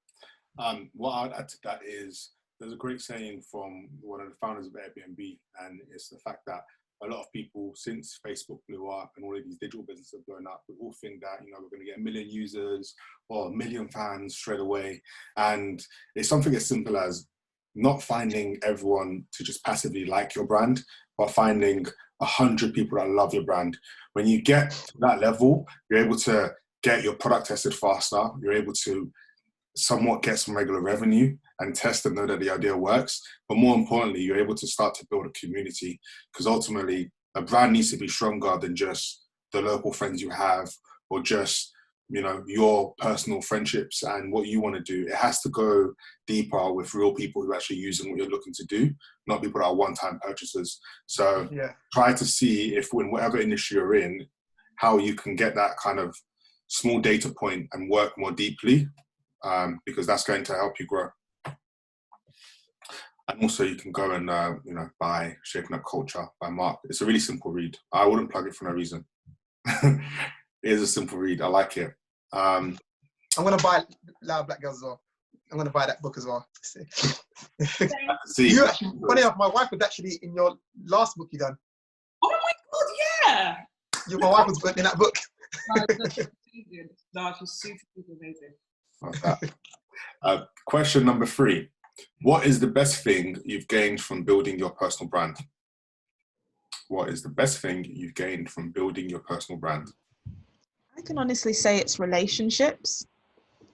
What I'd add to that is, there's a great saying from one of the founders of Airbnb, and it's the fact that a lot of people, since Facebook blew up and all of these digital businesses have blown up, we all think that, we're going to get 1 million users or 1 million fans straight away. And it's something as simple as not finding everyone to just passively like your brand, but finding 100 people that love your brand. When you get to that level, you're able to get your product tested faster. You're able to somewhat get some regular revenue and test and know that the idea works. But more importantly, you're able to start to build a community, because ultimately a brand needs to be stronger than just the local friends you have or just, your personal friendships and what you want to do. It has to go deeper with real people who are actually using what you're looking to do, not people that are one-time purchasers. So try to see if in whatever industry you're in, how you can get that kind of small data point and work more deeply, because that's going to help you grow. And also you can go and, buy Shaping Up Culture by Mark. It's a really simple read. I wouldn't plug it for no reason. It is a simple read. I like it. I'm going to buy Loud Black Girls as well. I'm going to buy that book as well. See. You actually, funny enough, my wife was actually in your last book you done. Oh my God, yeah. My wife was in that book. No, she's super, super amazing. Okay. Question number 3. What is the best thing you've gained from building your personal brand? What is the best thing you've gained from building your personal brand? I can honestly say it's relationships.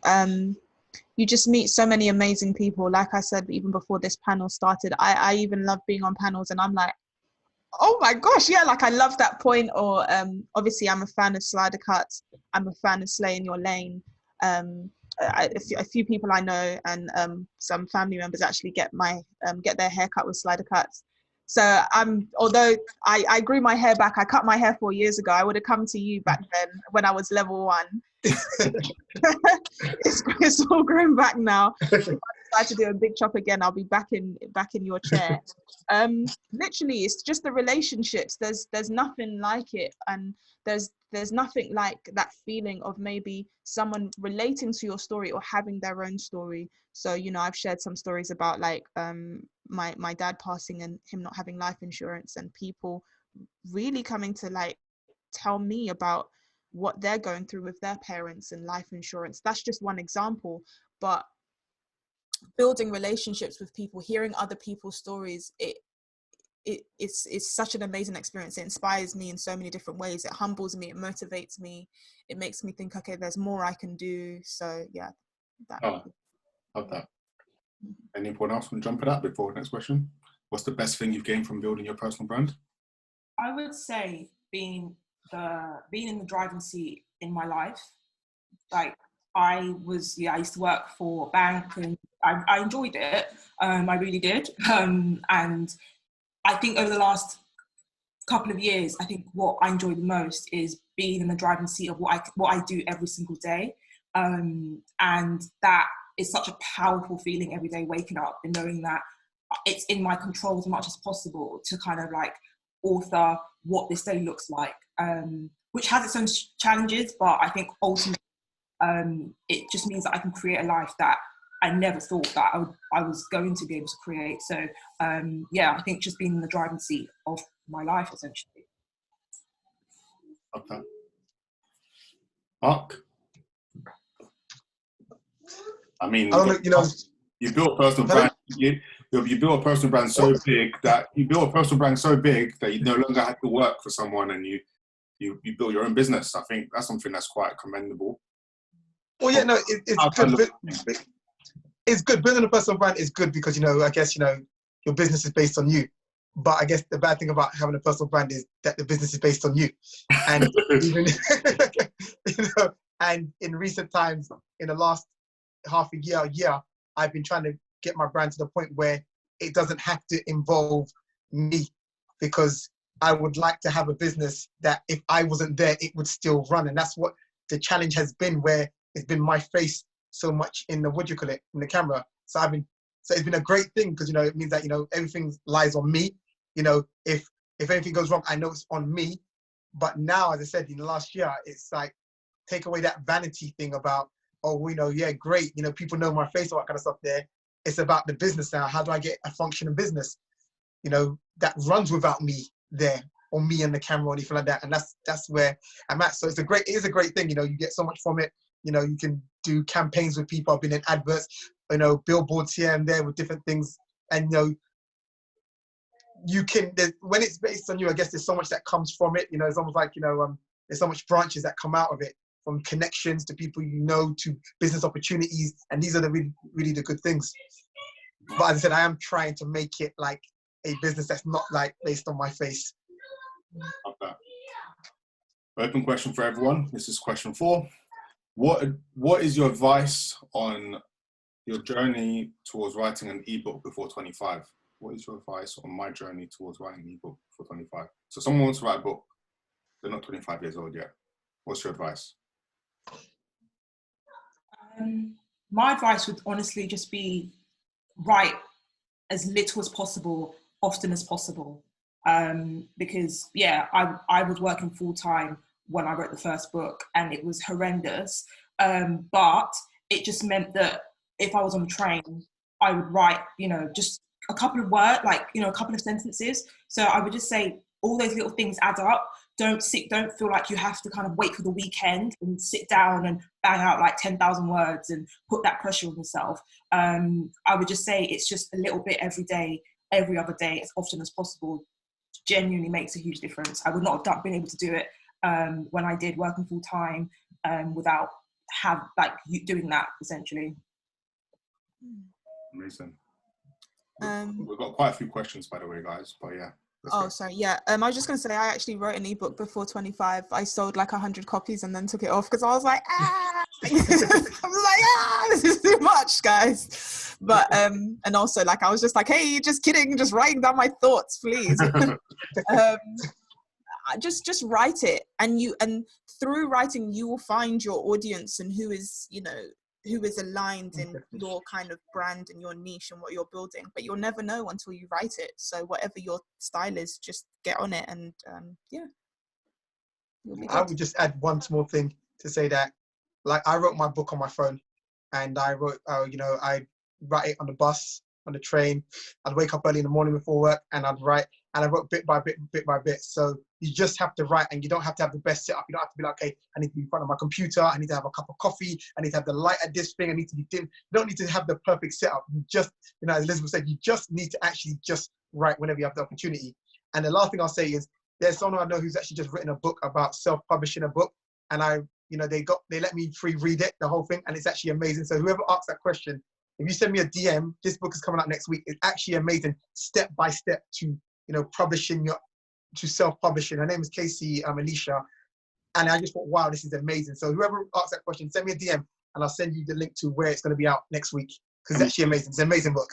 You just meet so many amazing people. Like I said, even before this panel started, I even love being on panels and I'm like, oh my gosh, yeah, like I love that point. Or obviously I'm a fan of Slider Cuts. I'm a fan of Slay in Your Lane. A few people I know and some family members actually get their hair cut with Slider Cuts. So although I grew my hair back, I cut my hair 4 years ago. I would have come to you back then when I was level 1. It's all grown back now. If I decide to do a big chop again, I'll be back in your chair. Literally, it's just the relationships. There's nothing like it, and there's nothing like that feeling of maybe someone relating to your story or having their own story. So I've shared some stories about like my dad passing and him not having life insurance, and people really coming to like tell me about what they're going through with their parents and life insurance. That's just one example, but building relationships with people, hearing other people's stories, it's such an amazing experience. It inspires me in so many different ways. It humbles me, it motivates me, it makes me think, okay, there's more I can do. So yeah, Love that. Anyone else want to jump at that before the next question? What's the best thing you've gained from building your personal brand? I would say being in the driving seat in my life. Like I used to work for a bank and I enjoyed it. I really did. And I think over the last couple of years, I think what I enjoy the most is being in the driving seat of what I do every single day. And that is such a powerful feeling every day, waking up and knowing that it's in my control as much as possible to kind of like author what this day looks like, which has its own challenges, but I think ultimately it just means that I can create a life that I never thought that I was going to be able to create. So I think just being in the driving seat of my life, essentially. Okay. Mark? I mean, I don't know, you built a personal brand. You build a personal brand so big that you no longer have to work for someone, and you build your own business. I think that's something that's quite commendable. Well, yeah, no, it's good. It's good. Building a personal brand is good because, I guess, your business is based on you. But I guess the bad thing about having a personal brand is that the business is based on you. And even, and in recent times, in the last half a year, I've been trying to get my brand to the point where it doesn't have to involve me, because I would like to have a business that if I wasn't there, it would still run. And that's what the challenge has been, where it's been my face so much in the, in the camera. So it's been a great thing, because, it means that, everything lies on me. If anything goes wrong, I know it's on me. But now, as I said, in the last year, it's like, take away that vanity thing about, yeah, great. People know my face, all that kind of stuff there. It's about the business now. How do I get a functioning business, that runs without me there, or me and the camera or anything like that? And that's where I'm at. So it is a great thing. You get so much from it. You can do campaigns with people. I've been in adverts, billboards here and there with different things. And, you can, when it's based on you, I guess there's so much that comes from it. It's almost like, there's so much branches that come out of it, from connections to people to business opportunities. And these are the really, really the good things. But as I said, I am trying to make it like a business that's not like based on my face. Okay. Open question for everyone. This is question 4. What is your advice on your journey towards writing an ebook before 25? What is your advice on my journey towards writing an ebook before 25? So someone wants to write a book, they're not 25 years old yet. What's your advice? My advice would honestly just be write as little as possible, often as possible. Because yeah, I was working full time when I wrote the first book, and it was horrendous. But it just meant that if I was on the train, I would write, just a couple of words, like, a couple of sentences. So I would just say all those little things add up. Don't feel like you have to kind of wait for the weekend and sit down and bang out like 10,000 words and put that pressure on yourself. I would just say it's just a little bit every day, every other day, as often as possible. Genuinely makes a huge difference. I would not have been able to do it when I did working full time without doing that, essentially. Amazing. We've got quite a few questions, by the way, guys, but yeah. Sorry. Yeah. I was just going to say, I actually wrote an ebook before 25. I sold like 100 copies and then took it off because I was like, this is too much, guys. But, and also like, I was just like, hey, just kidding, just writing down my thoughts, please. Just write it. And through writing, you will find your audience and who is aligned in your kind of brand and your niche and what you're building, but you'll never know until you write it. So whatever your style is, just get on it, and I would just add one small thing to say that, like, I wrote my book on my phone, and I wrote, I write it on the bus, on the train. I'd wake up early in the morning before work, and I'd write, and I wrote bit by bit. So you just have to write, and you don't have to have the best setup. You don't have to be like, okay, I need to be in front of my computer, I need to have a cup of coffee, I need to have the light at this thing, I need to be dim. You don't need to have the perfect setup. You just, as Elizabeth said, you just need to actually just write whenever you have the opportunity. And the last thing I'll say is, there's someone I know who's actually just written a book about self-publishing a book, and they let me free read it, the whole thing, and it's actually amazing. So whoever asks that question, if you send me a DM, this book is coming out next week. It's actually amazing, step by step to self-publishing. Her name is Casey Alicia, and I just thought, wow, this is amazing. So whoever asks that question, send me a DM, and I'll send you the link to where it's going to be out next week, because it's actually amazing. It's an amazing book.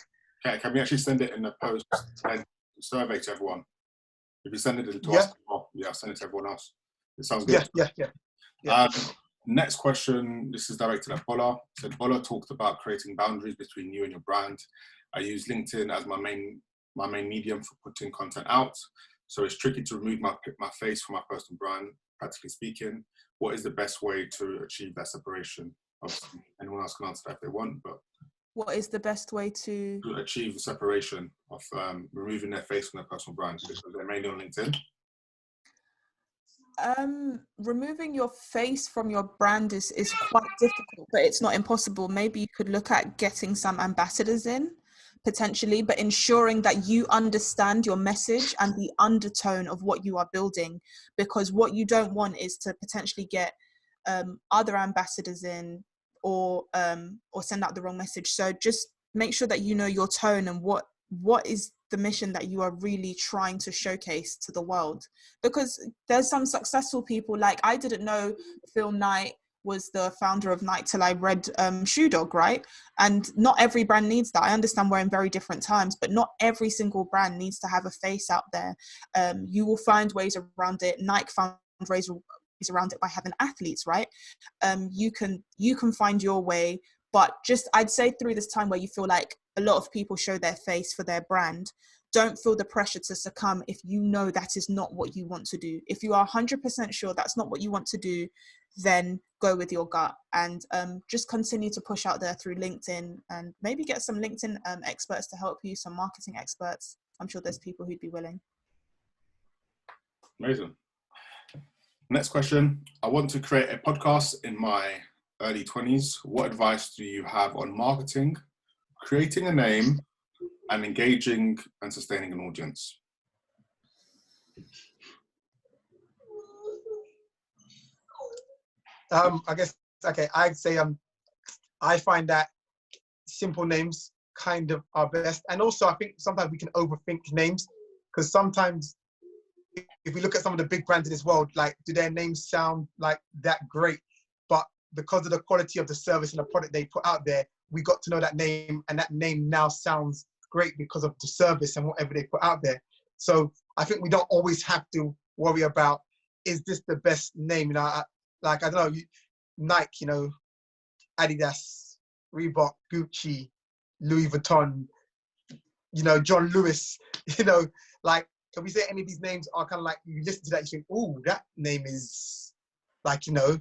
Okay, can we actually send it in the post and survey to everyone? If you send it to us, send it to everyone else. It sounds good. Yeah. Next question, this is directed at Bola. So Bola talked about creating boundaries between you and your brand. I use LinkedIn as my main medium for putting content out. So it's tricky to remove my face from my personal brand, practically speaking. What is the best way to achieve that separation? Obviously, anyone else can answer that if they want, but what is the best way to achieve the separation of removing their face from their personal brand because they're mainly on LinkedIn? Removing your face from your brand is quite difficult, but it's not impossible. Maybe you could look at getting some ambassadors in, potentially, but ensuring that you understand your message and the undertone of what you are building, because what you don't want is to potentially get other ambassadors in, or send out the wrong message. So just make sure that you know your tone and what is the mission that you are really trying to showcase to the world. Because there's some successful people, like I didn't know Phil Knight was the founder of Nike till I read Shoe Dog, right? And not every brand needs that. I understand we're in very different times, but not every single brand needs to have a face out there. You will find ways around it. Nike found ways around it by having athletes, right? You can find your way, but just I'd say through this time where you feel like a lot of people show their face for their brand, don't feel the pressure to succumb if you know that is not what you want to do. If you are 100% sure that's not what you want to do, then go with your gut, and just continue to push out there through LinkedIn, and maybe get some LinkedIn experts to help you, some marketing experts. I'm sure there's people who'd be willing. Amazing. Next question. I want to create a podcast in my early 20s. What advice do you have on marketing, creating a name, and engaging and sustaining an audience? I guess, okay, I'd say I find that simple names kind of are best. And also I think sometimes we can overthink names, because sometimes if we look at some of the big brands in this world, like, do their names sound like that great? But because of the quality of the service and the product they put out there, we got to know that name, and that name now sounds great because of the service and whatever they put out there. So I think we don't always have to worry about, is this the best name? You know, I don't know, Nike, you know, Adidas, Reebok, Gucci, Louis Vuitton, you know, John Lewis, you know, like, can we say any of these names are kind of like, you listen to that, you think, oh, that name is like, you know,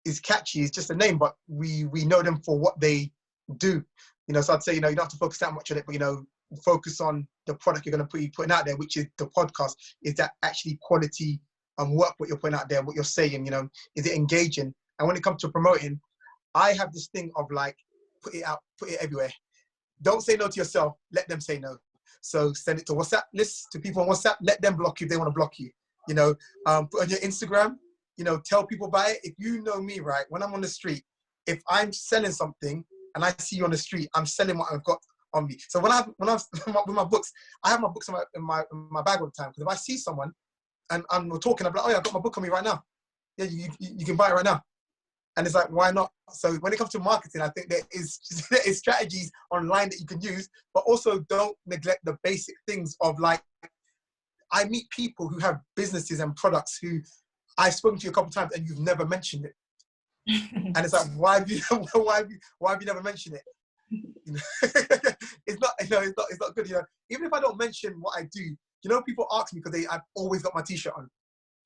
is catchy. It's just a name, but we know them for what they do. You know, so I'd say, you know, you don't have to focus that much on it, but, you know, focus on the product you're going to be putting out there, which is the podcast. Is that actually quality work, what you're putting out there, what you're saying, you know, is it engaging? And when it comes to promoting, I have this thing of like, put it out, put it everywhere. Don't say no to yourself, let them say no. So send it to WhatsApp lists, to people on WhatsApp, let them block you if they want to block you. You know, put on your Instagram, you know, tell people about it. If you know me, right, when I'm on the street, if I'm selling something and I see you on the street, I'm selling what I've got on me. So when I'm with my books, I have my books in my bag all the time, because if I see someone and we're talking, I'm like, oh yeah, I've got my book on me right now. Yeah, you can buy it right now. And it's like, why not? So when it comes to marketing, I think there is strategies online that you can use, but also don't neglect the basic things of, like, I meet people who have businesses and products who I've spoken to you a couple of times and you've never mentioned it. And it's like, why have you never mentioned it? You know? It's not, you know, it's not good. You know, even if I don't mention what I do, you know, people ask me because I've always got my t-shirt on.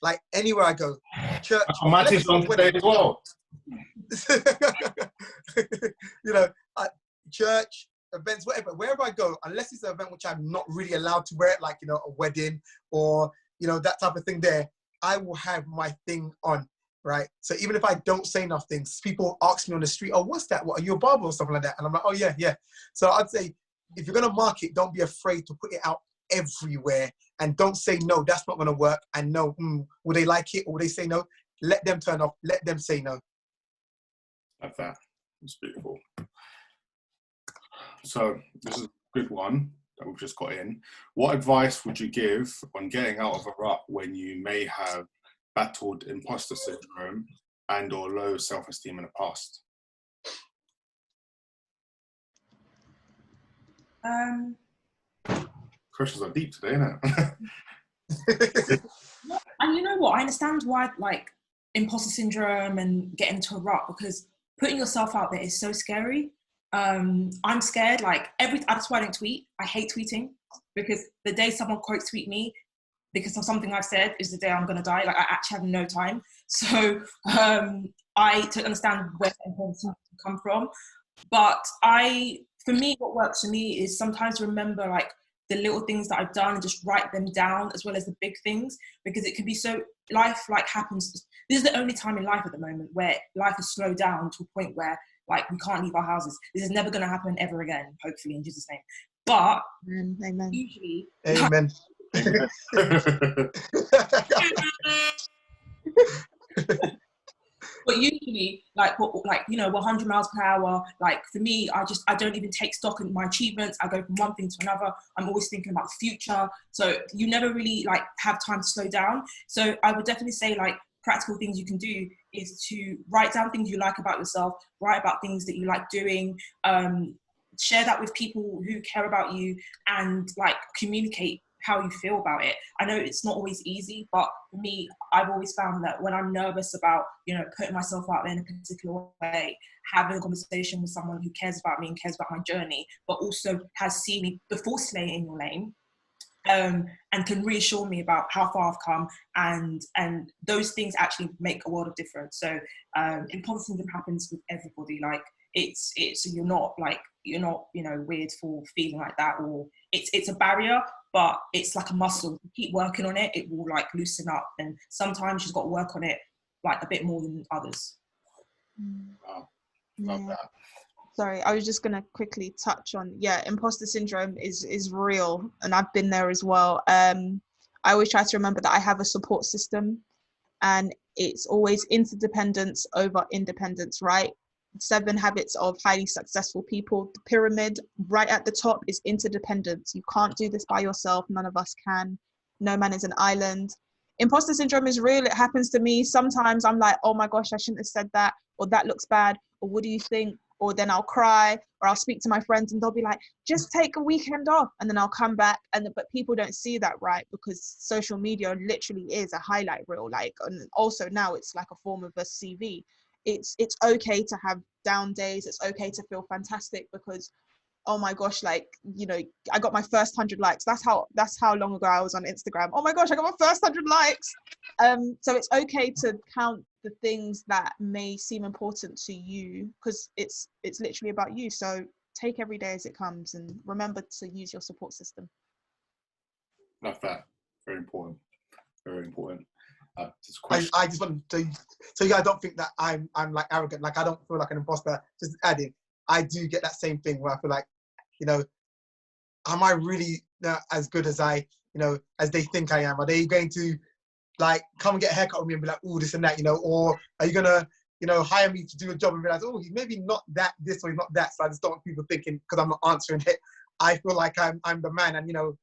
Like, anywhere I go, church, my t-shirt on today as well. You know, church, events, whatever, wherever I go, unless it's an event which I'm not really allowed to wear it, like, you know, a wedding or, you know, that type of thing there, I will have my thing on, right? So even if I don't say nothing, people ask me on the street, oh, what's that? What, are you a barber or something like that? And I'm like, oh yeah, yeah. So I'd say, if you're going to market, don't be afraid to put it out everywhere, and don't say no, that's not going to work. And no, will they like it or will they say no? Let them turn off, let them say no. Like that. It's beautiful. So this is a good one that we've just got in. What advice would you give on getting out of a rut when you may have battled imposter syndrome and or low self-esteem in the past? Questions are deep today, isn't it? And you know what? I understand why, like, imposter syndrome and getting into a rut, because putting yourself out there is so scary. I'm scared. Like, that's why I don't tweet. I hate tweeting, because the day someone quote tweet me because of something I've said is the day I'm gonna die. Like, I actually have no time. So I don't understand where that imposter syndrome come from. But for me, what works for me is sometimes remember, like, the little things that I've done and just write them down, as well as the big things, because it can be so, life like happens. This is the only time in life at the moment where life has slowed down to a point where, like, we can't leave our houses. This is never going to happen ever again, hopefully, in Jesus' name. But Amen. usually, Amen. but usually, like, you know, 100 miles per hour. Like for me, I don't even take stock in my achievements. I go from one thing to another. I'm always thinking about the future. So you never really like have time to slow down. So I would definitely say like practical things you can do is to write down things you like about yourself, write about things that you like doing, share that with people who care about you, and like communicate how you feel about it. I know it's not always easy, but for me, I've always found that when I'm nervous about, you know, putting myself out there in a particular way, having a conversation with someone who cares about me and cares about my journey, but also has seen me before staying in your lane, and can reassure me about how far I've come, and those things actually make a world of difference. So imposter syndrome happens with everybody. Like it's you're not, you know, weird for feeling like that, or it's a barrier, but it's like a muscle. You keep working on it, it will like loosen up, and sometimes you've got to work on it like a bit more than others. Wow, love that. Sorry, I was just going to quickly touch on, imposter syndrome is real, and I've been there as well. I always try to remember that I have a support system, and it's always interdependence over independence, right? 7 habits of highly successful people. The pyramid right at the top is interdependence. You can't do this by yourself. None of us can. No man is an island. Imposter syndrome is real. It happens to me. Sometimes I'm like, oh my gosh, I shouldn't have said that, or that looks bad, or what do you think? Or then I'll cry, or I'll speak to my friends and they'll be like, just take a weekend off. And then I'll come back. But people don't see that, right? Because social media literally is a highlight reel. Like, and also now it's like a form of a CV. It's okay to have down days. It's okay to feel fantastic because, oh my gosh, like, you know, I got my first 100 likes. That's how long ago I was on Instagram. Oh my gosh, I got my first 100 likes. So it's okay to count the things that may seem important to you, because it's literally about you. So take every day as it comes, and remember to use your support system. Love that. Very important. Very important. I just want to, so you guys don't think that I'm like arrogant, like I don't feel like an imposter. Just adding, I do get that same thing where I feel like, you know, am I really as good as as they think I am? Are they going to like come and get a haircut with me and be like, oh, this and that, you know? Or are you gonna, you know, hire me to do a job and realize, oh, he's maybe not that this or he's not that. So I just don't want people thinking because I'm not answering it. I feel like I'm the man, and you know,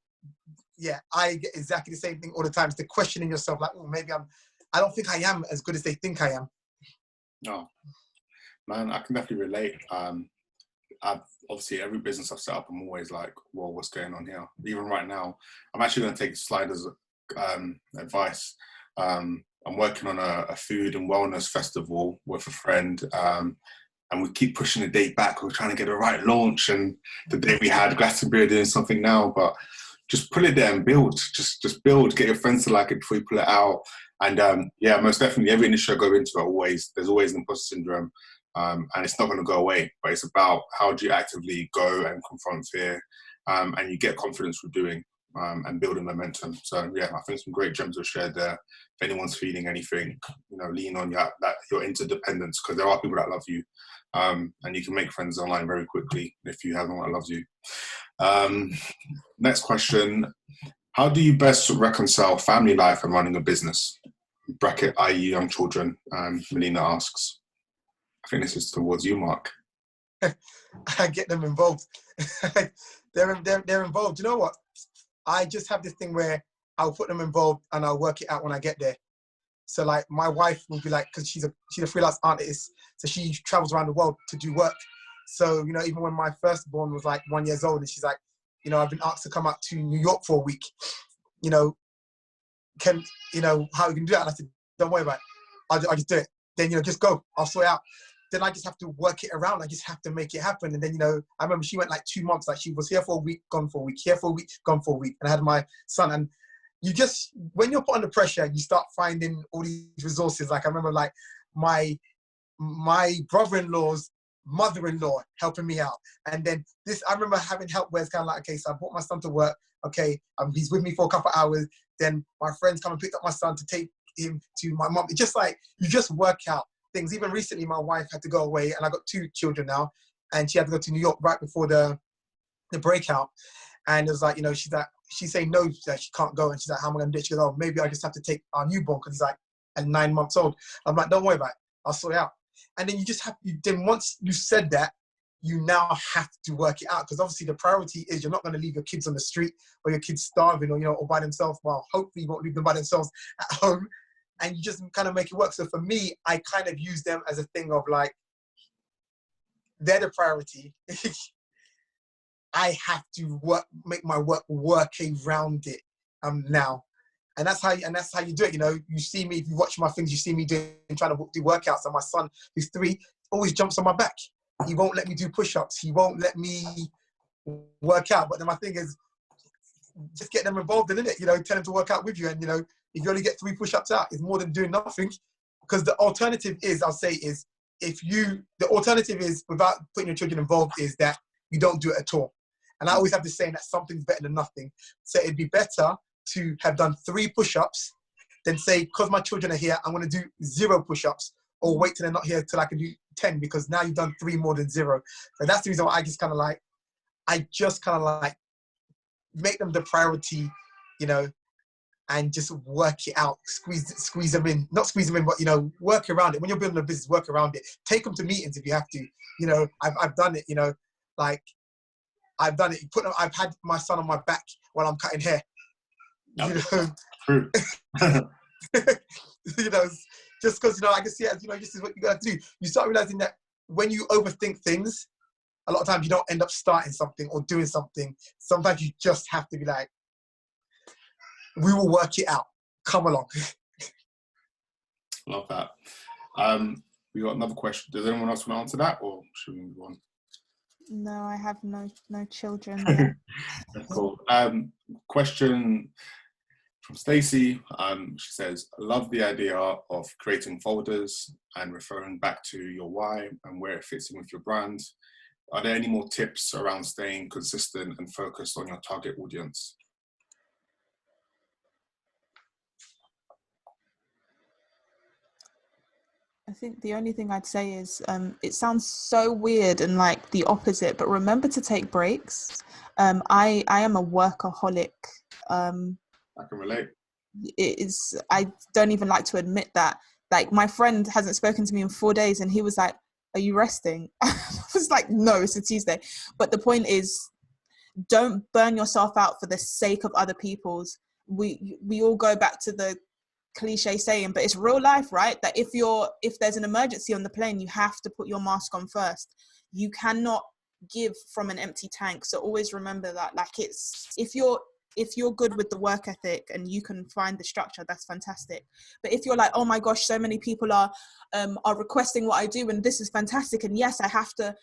I get exactly the same thing all the time. It's the questioning yourself, like, oh, maybe I don't think I am as good as they think I am. No, man, I can definitely relate. I've obviously every business I've set up, I'm always like, well, what's going on here? Even right now, I'm actually going to take Slider's advice. I'm working on a food and wellness festival with a friend, and we keep pushing the date back. We're trying to get a right launch, and the day we had Glastonbury doing something now, but just put it there and build. Just build. Get your friends to like it before you pull it out. And most definitely, every industry I go into, there's always an imposter syndrome. And it's not going to go away, but it's about how do you actively go and confront fear, and you get confidence from doing and building momentum. So I think some great gems are shared there. If anyone's feeling anything, you know, lean on your interdependence, because there are people that love you, and you can make friends online very quickly if you have someone that loves you. Next question: how do you best reconcile family life and running a business? Bracket, i.e., young children. Melina asks. I think this is towards you, Mark. I get them involved. They're involved. You know what? I just have this thing where I'll put them involved and I'll work it out when I get there. So like my wife will be like, because she's a freelance artist, so she travels around the world to do work. So, you know, even when my firstborn was like 1 year old, and she's like, you know, I've been asked to come out to New York for a week. You know, how you can do that? And I said, don't worry about it. I'll just do it. Then, you know, just go. I'll sort it out. Then I just have to work it around. I just have to make it happen. And then, you know, I remember she went like 2 months. Like she was here for a week, gone for a week, here for a week, gone for a week. And I had my son. And you just, when you're put under pressure, you start finding all these resources. Like I remember like my brother-in-law's mother-in-law helping me out. And then I remember having help where it's kind of like, okay, so I brought my son to work. Okay, he's with me for a couple of hours. Then my friends come and picked up my son to take him to my mom. It's just like, you just work out things. Even recently, my wife had to go away, and I got 2 children now, and she had to go to New York right before the the breakout, and it was like, she's saying no, that she can't go, and she's like, how am I gonna do it? She goes, oh, maybe I just have to take our newborn because he's like at 9 months old. I'm like, don't worry about it, I'll sort it out. And then then once you said that, you now have to work it out, because obviously the priority is you're not going to leave your kids on the street or your kids starving or by themselves. Well, hopefully you won't leave them by themselves at home, and you just kind of make it work. So for me, I kind of use them as a thing of like, they're the priority. I have to make my work around it now. And that's how you do it. You see me, if you watch my things, you see me trying to do workouts, and my son, who's 3, always jumps on my back. He won't let me do push-ups. He won't let me work out. But then my thing is, just get them involved in it. Tell them to work out with you. And, if you only get 3 push-ups out, it's more than doing nothing. Because the alternative is, the alternative is, without putting your children involved, is that you don't do it at all. And I always have this saying that something's better than nothing. So it'd be better to have done 3 push-ups than say, because my children are here, I'm going to do 0 push-ups, or wait till they're not here till I can do 10, because now you've done 3 more than 0. So that's the reason why I just kind of like make them the priority, and just work it out, squeeze them in, not squeeze them in, but, work around it. When you're building a business, work around it. Take them to meetings if you have to. I've done it, I've done it. I've had my son on my back while I'm cutting hair. True. Just because, I can see it as, this is what you got to do. You start realizing that when you overthink things, a lot of times you don't end up starting something or doing something. Sometimes you just have to be like, we will work it out. Come along. Love that. We got another question. Does anyone else want to answer that, or should we move on? No, I have no children yet. Cool. Question from Stacey. She says, I love the idea of creating folders and referring back to your why and where it fits in with your brand. Are there any more tips around staying consistent and focused on your target audience? I think the only thing I'd say is it sounds so weird and like the opposite, but remember to take breaks. I am a workaholic. I can relate. I don't even like to admit that. Like, my friend hasn't spoken to me in 4 days, and he was like, are you resting? I was like, no, it's a Tuesday. But the point is, don't burn yourself out for the sake of other people's. We all go back to the cliche saying, but it's real life, right? That if there's an emergency on the plane, you have to put your mask on first. You cannot give from an empty tank. So always remember that. Like, if you're good with the work ethic and you can find the structure, that's fantastic. But if you're like, oh my gosh, so many people are requesting what I do, and this is fantastic, and yes, I have to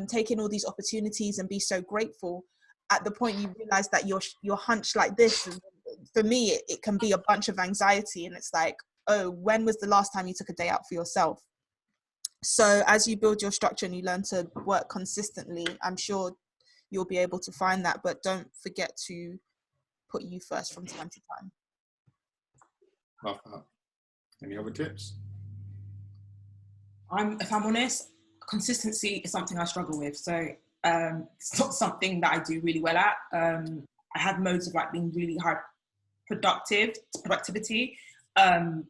take in all these opportunities and be so grateful, at the point you realize that you're hunched like this. And for me, it can be a bunch of anxiety, and it's like, oh, when was the last time you took a day out for yourself? So as you build your structure and you learn to work consistently, I'm sure you'll be able to find that, but don't forget to put you first from time to time. Love that. Any other tips? If I'm honest, consistency is something I struggle with. So it's not something that I do really well at. I have modes of like being really high productivity,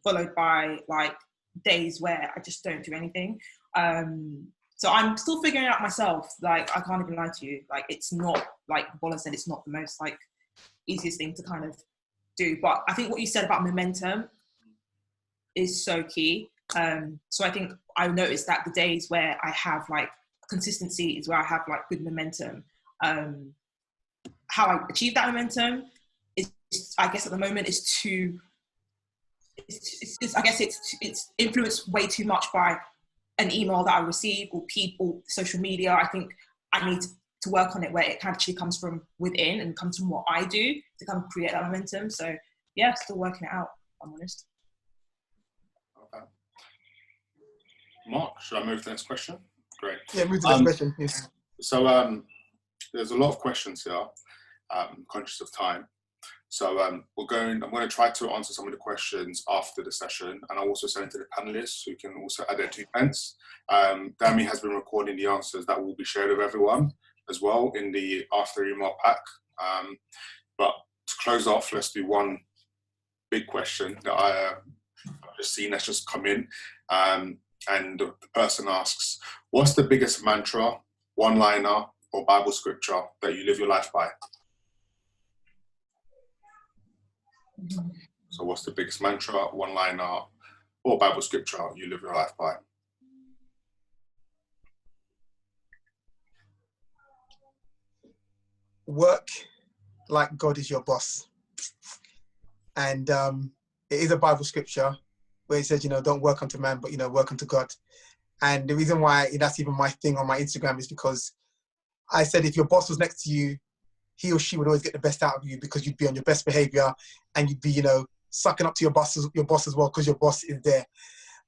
followed by like days where I just don't do anything. So I'm still figuring it out myself. Like, I can't even lie to you. Like, it's not, like Bola said, it's not the most like easiest thing to kind of do. But I think what you said about momentum is so key. So I think I noticed that the days where I have like consistency is where I have like good momentum. How I achieve that momentum is, I guess at the moment, is it's influenced way too much by an email that I receive or people, social media. I think I need to work on it where it actually comes from within and comes from what I do to kind of create that momentum. So yeah, still working it out, if I'm honest. Okay. Mark, should I move to the next question? Great. Yeah, move to the next question. Yes. So there's a lot of questions here. I'm conscious of time. So I'm going to try to answer some of the questions after the session, and I'll also send it to the panelists who can also add their 2 pence. Dami has been recording the answers that will be shared with everyone. as well in the after email pack. But to close off, let's do one big question that I've just seen that's just come in. And the person asks, what's the biggest mantra, one-liner, or Bible scripture that you live your life by? So what's the biggest mantra, one-liner, or Bible scripture you live your life by? Work like God is your boss. And it is a Bible scripture where it says, don't work unto man, but, work unto God. And the reason why that's even my thing on my Instagram is because I said if your boss was next to you, he or she would always get the best out of you because you'd be on your best behavior and you'd be, sucking up to your boss as well because your boss is there.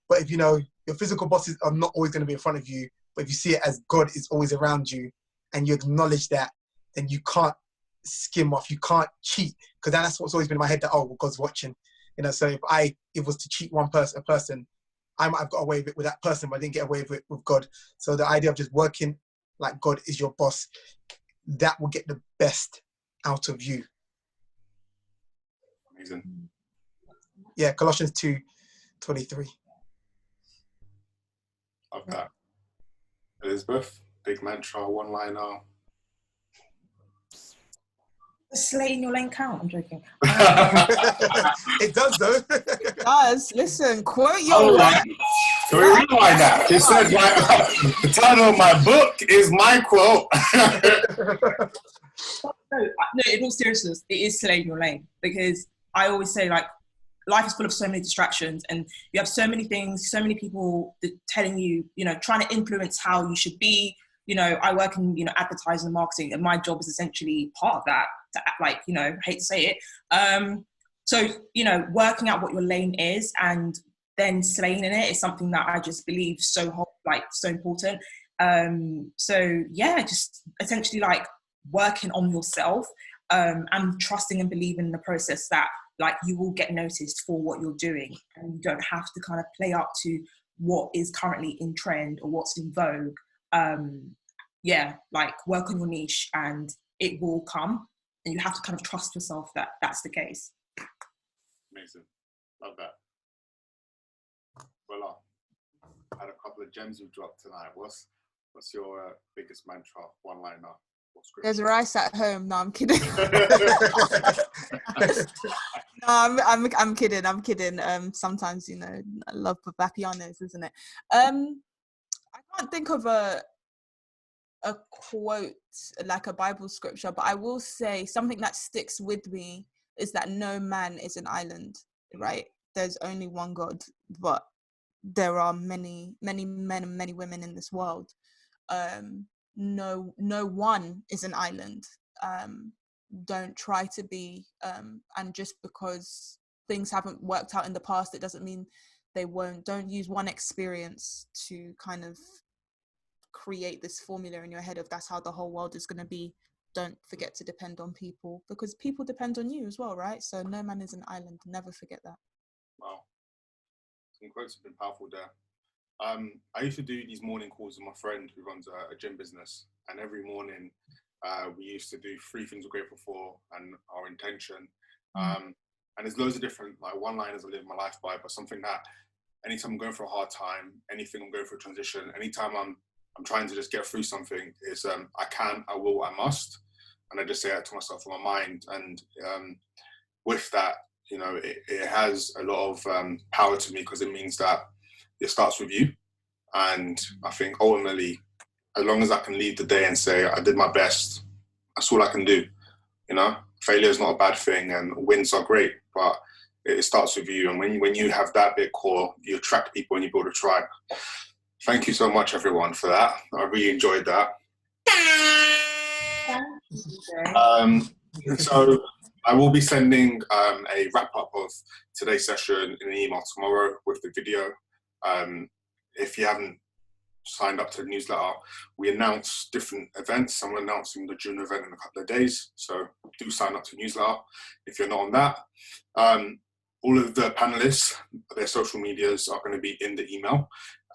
But if, your physical bosses are not always going to be in front of you, but if you see it as God is always around you and you acknowledge that, then you can't skim off, you can't cheat, because that's what's always been in my head, that, oh, well, God's watching. So if it was to cheat a person, I might have got away with it with that person, but I didn't get away with it with God. So the idea of just working like God is your boss, that will get the best out of you. Amazing. Yeah, Colossians 2:23. Love that. Elizabeth, big mantra, one-liner. Slay in your lane count. I'm joking. It does though. It does. Listen, quote your Can we rewind that? It said the title of my book is my quote. No, in all seriousness, it is slay in your lane, because I always say, like, life is full of so many distractions and you have so many things, so many people telling you, trying to influence how you should be. I work in, advertising and marketing, and my job is essentially part of that, to act like, I hate to say it. So, working out what your lane is and then slaying in it is something that I just believe so important. So yeah, just essentially like working on yourself, and trusting and believing in the process that, like, you will get noticed for what you're doing, and you don't have to kind of play up to what is currently in trend or what's in vogue. Like, work on your niche and it will come, and you have to kind of trust yourself that that's the case. Amazing. Love that. Voila. I had a couple of gems you've dropped tonight. What's your biggest mantra, one-liner? There's rice at home. No, I'm kidding. No, I'm kidding. I'm kidding. Sometimes, love Papapianos, isn't it? I can't think of a quote, like a Bible scripture, but I will say something that sticks with me is that no man is an island, right? There's only one God, but there are many, many men and many women in this world. No one is an island. Don't try to be, and just because things haven't worked out in the past, it doesn't mean they won't. Don't use one experience to kind of create this formula in your head of that's how the whole world is going to be. Don't forget to depend on people, because people depend on you as well, right? So no man is an island. Never forget that. Wow. Some quotes have been powerful there. I used to do these morning calls with my friend who runs a gym business, and every morning we used to do 3 things we're grateful for and our intention. And there's loads of different one-liners I live my life by, but something that anytime I'm going through a hard time, anything I'm going through a transition, anytime I'm trying to just get through something, is I can, I will, I must. And I just say that to myself in my mind. And with that, it has a lot of power to me, because it means that it starts with you. And I think ultimately, as long as I can leave the day and say I did my best, that's all I can do. Failure is not a bad thing, and wins are great, but it starts with you. And when you have that bit core, you attract people and you build a tribe. Thank you so much, everyone, for that. I really enjoyed that. So I will be sending a wrap-up of today's session in an email tomorrow with the video. If you haven't signed up to the newsletter, we announce different events, and we're announcing the June event in a couple of days. So do sign up to the newsletter if you're not on that. All of the panelists, their social medias are going to be in the email,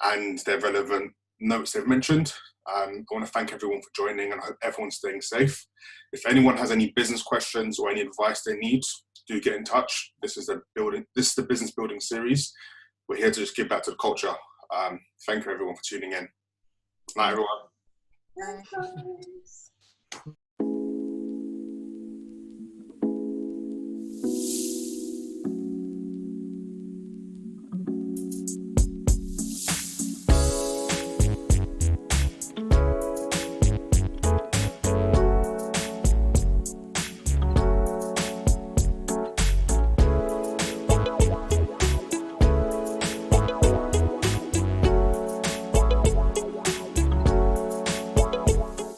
and their relevant notes they've mentioned. I want to thank everyone for joining, and I hope everyone's staying safe. If anyone has any business questions or any advice they need, do get in touch. This is the business building series. We're here to just give back to the culture. Thank you everyone for tuning in. Night, everyone. Bye, guys.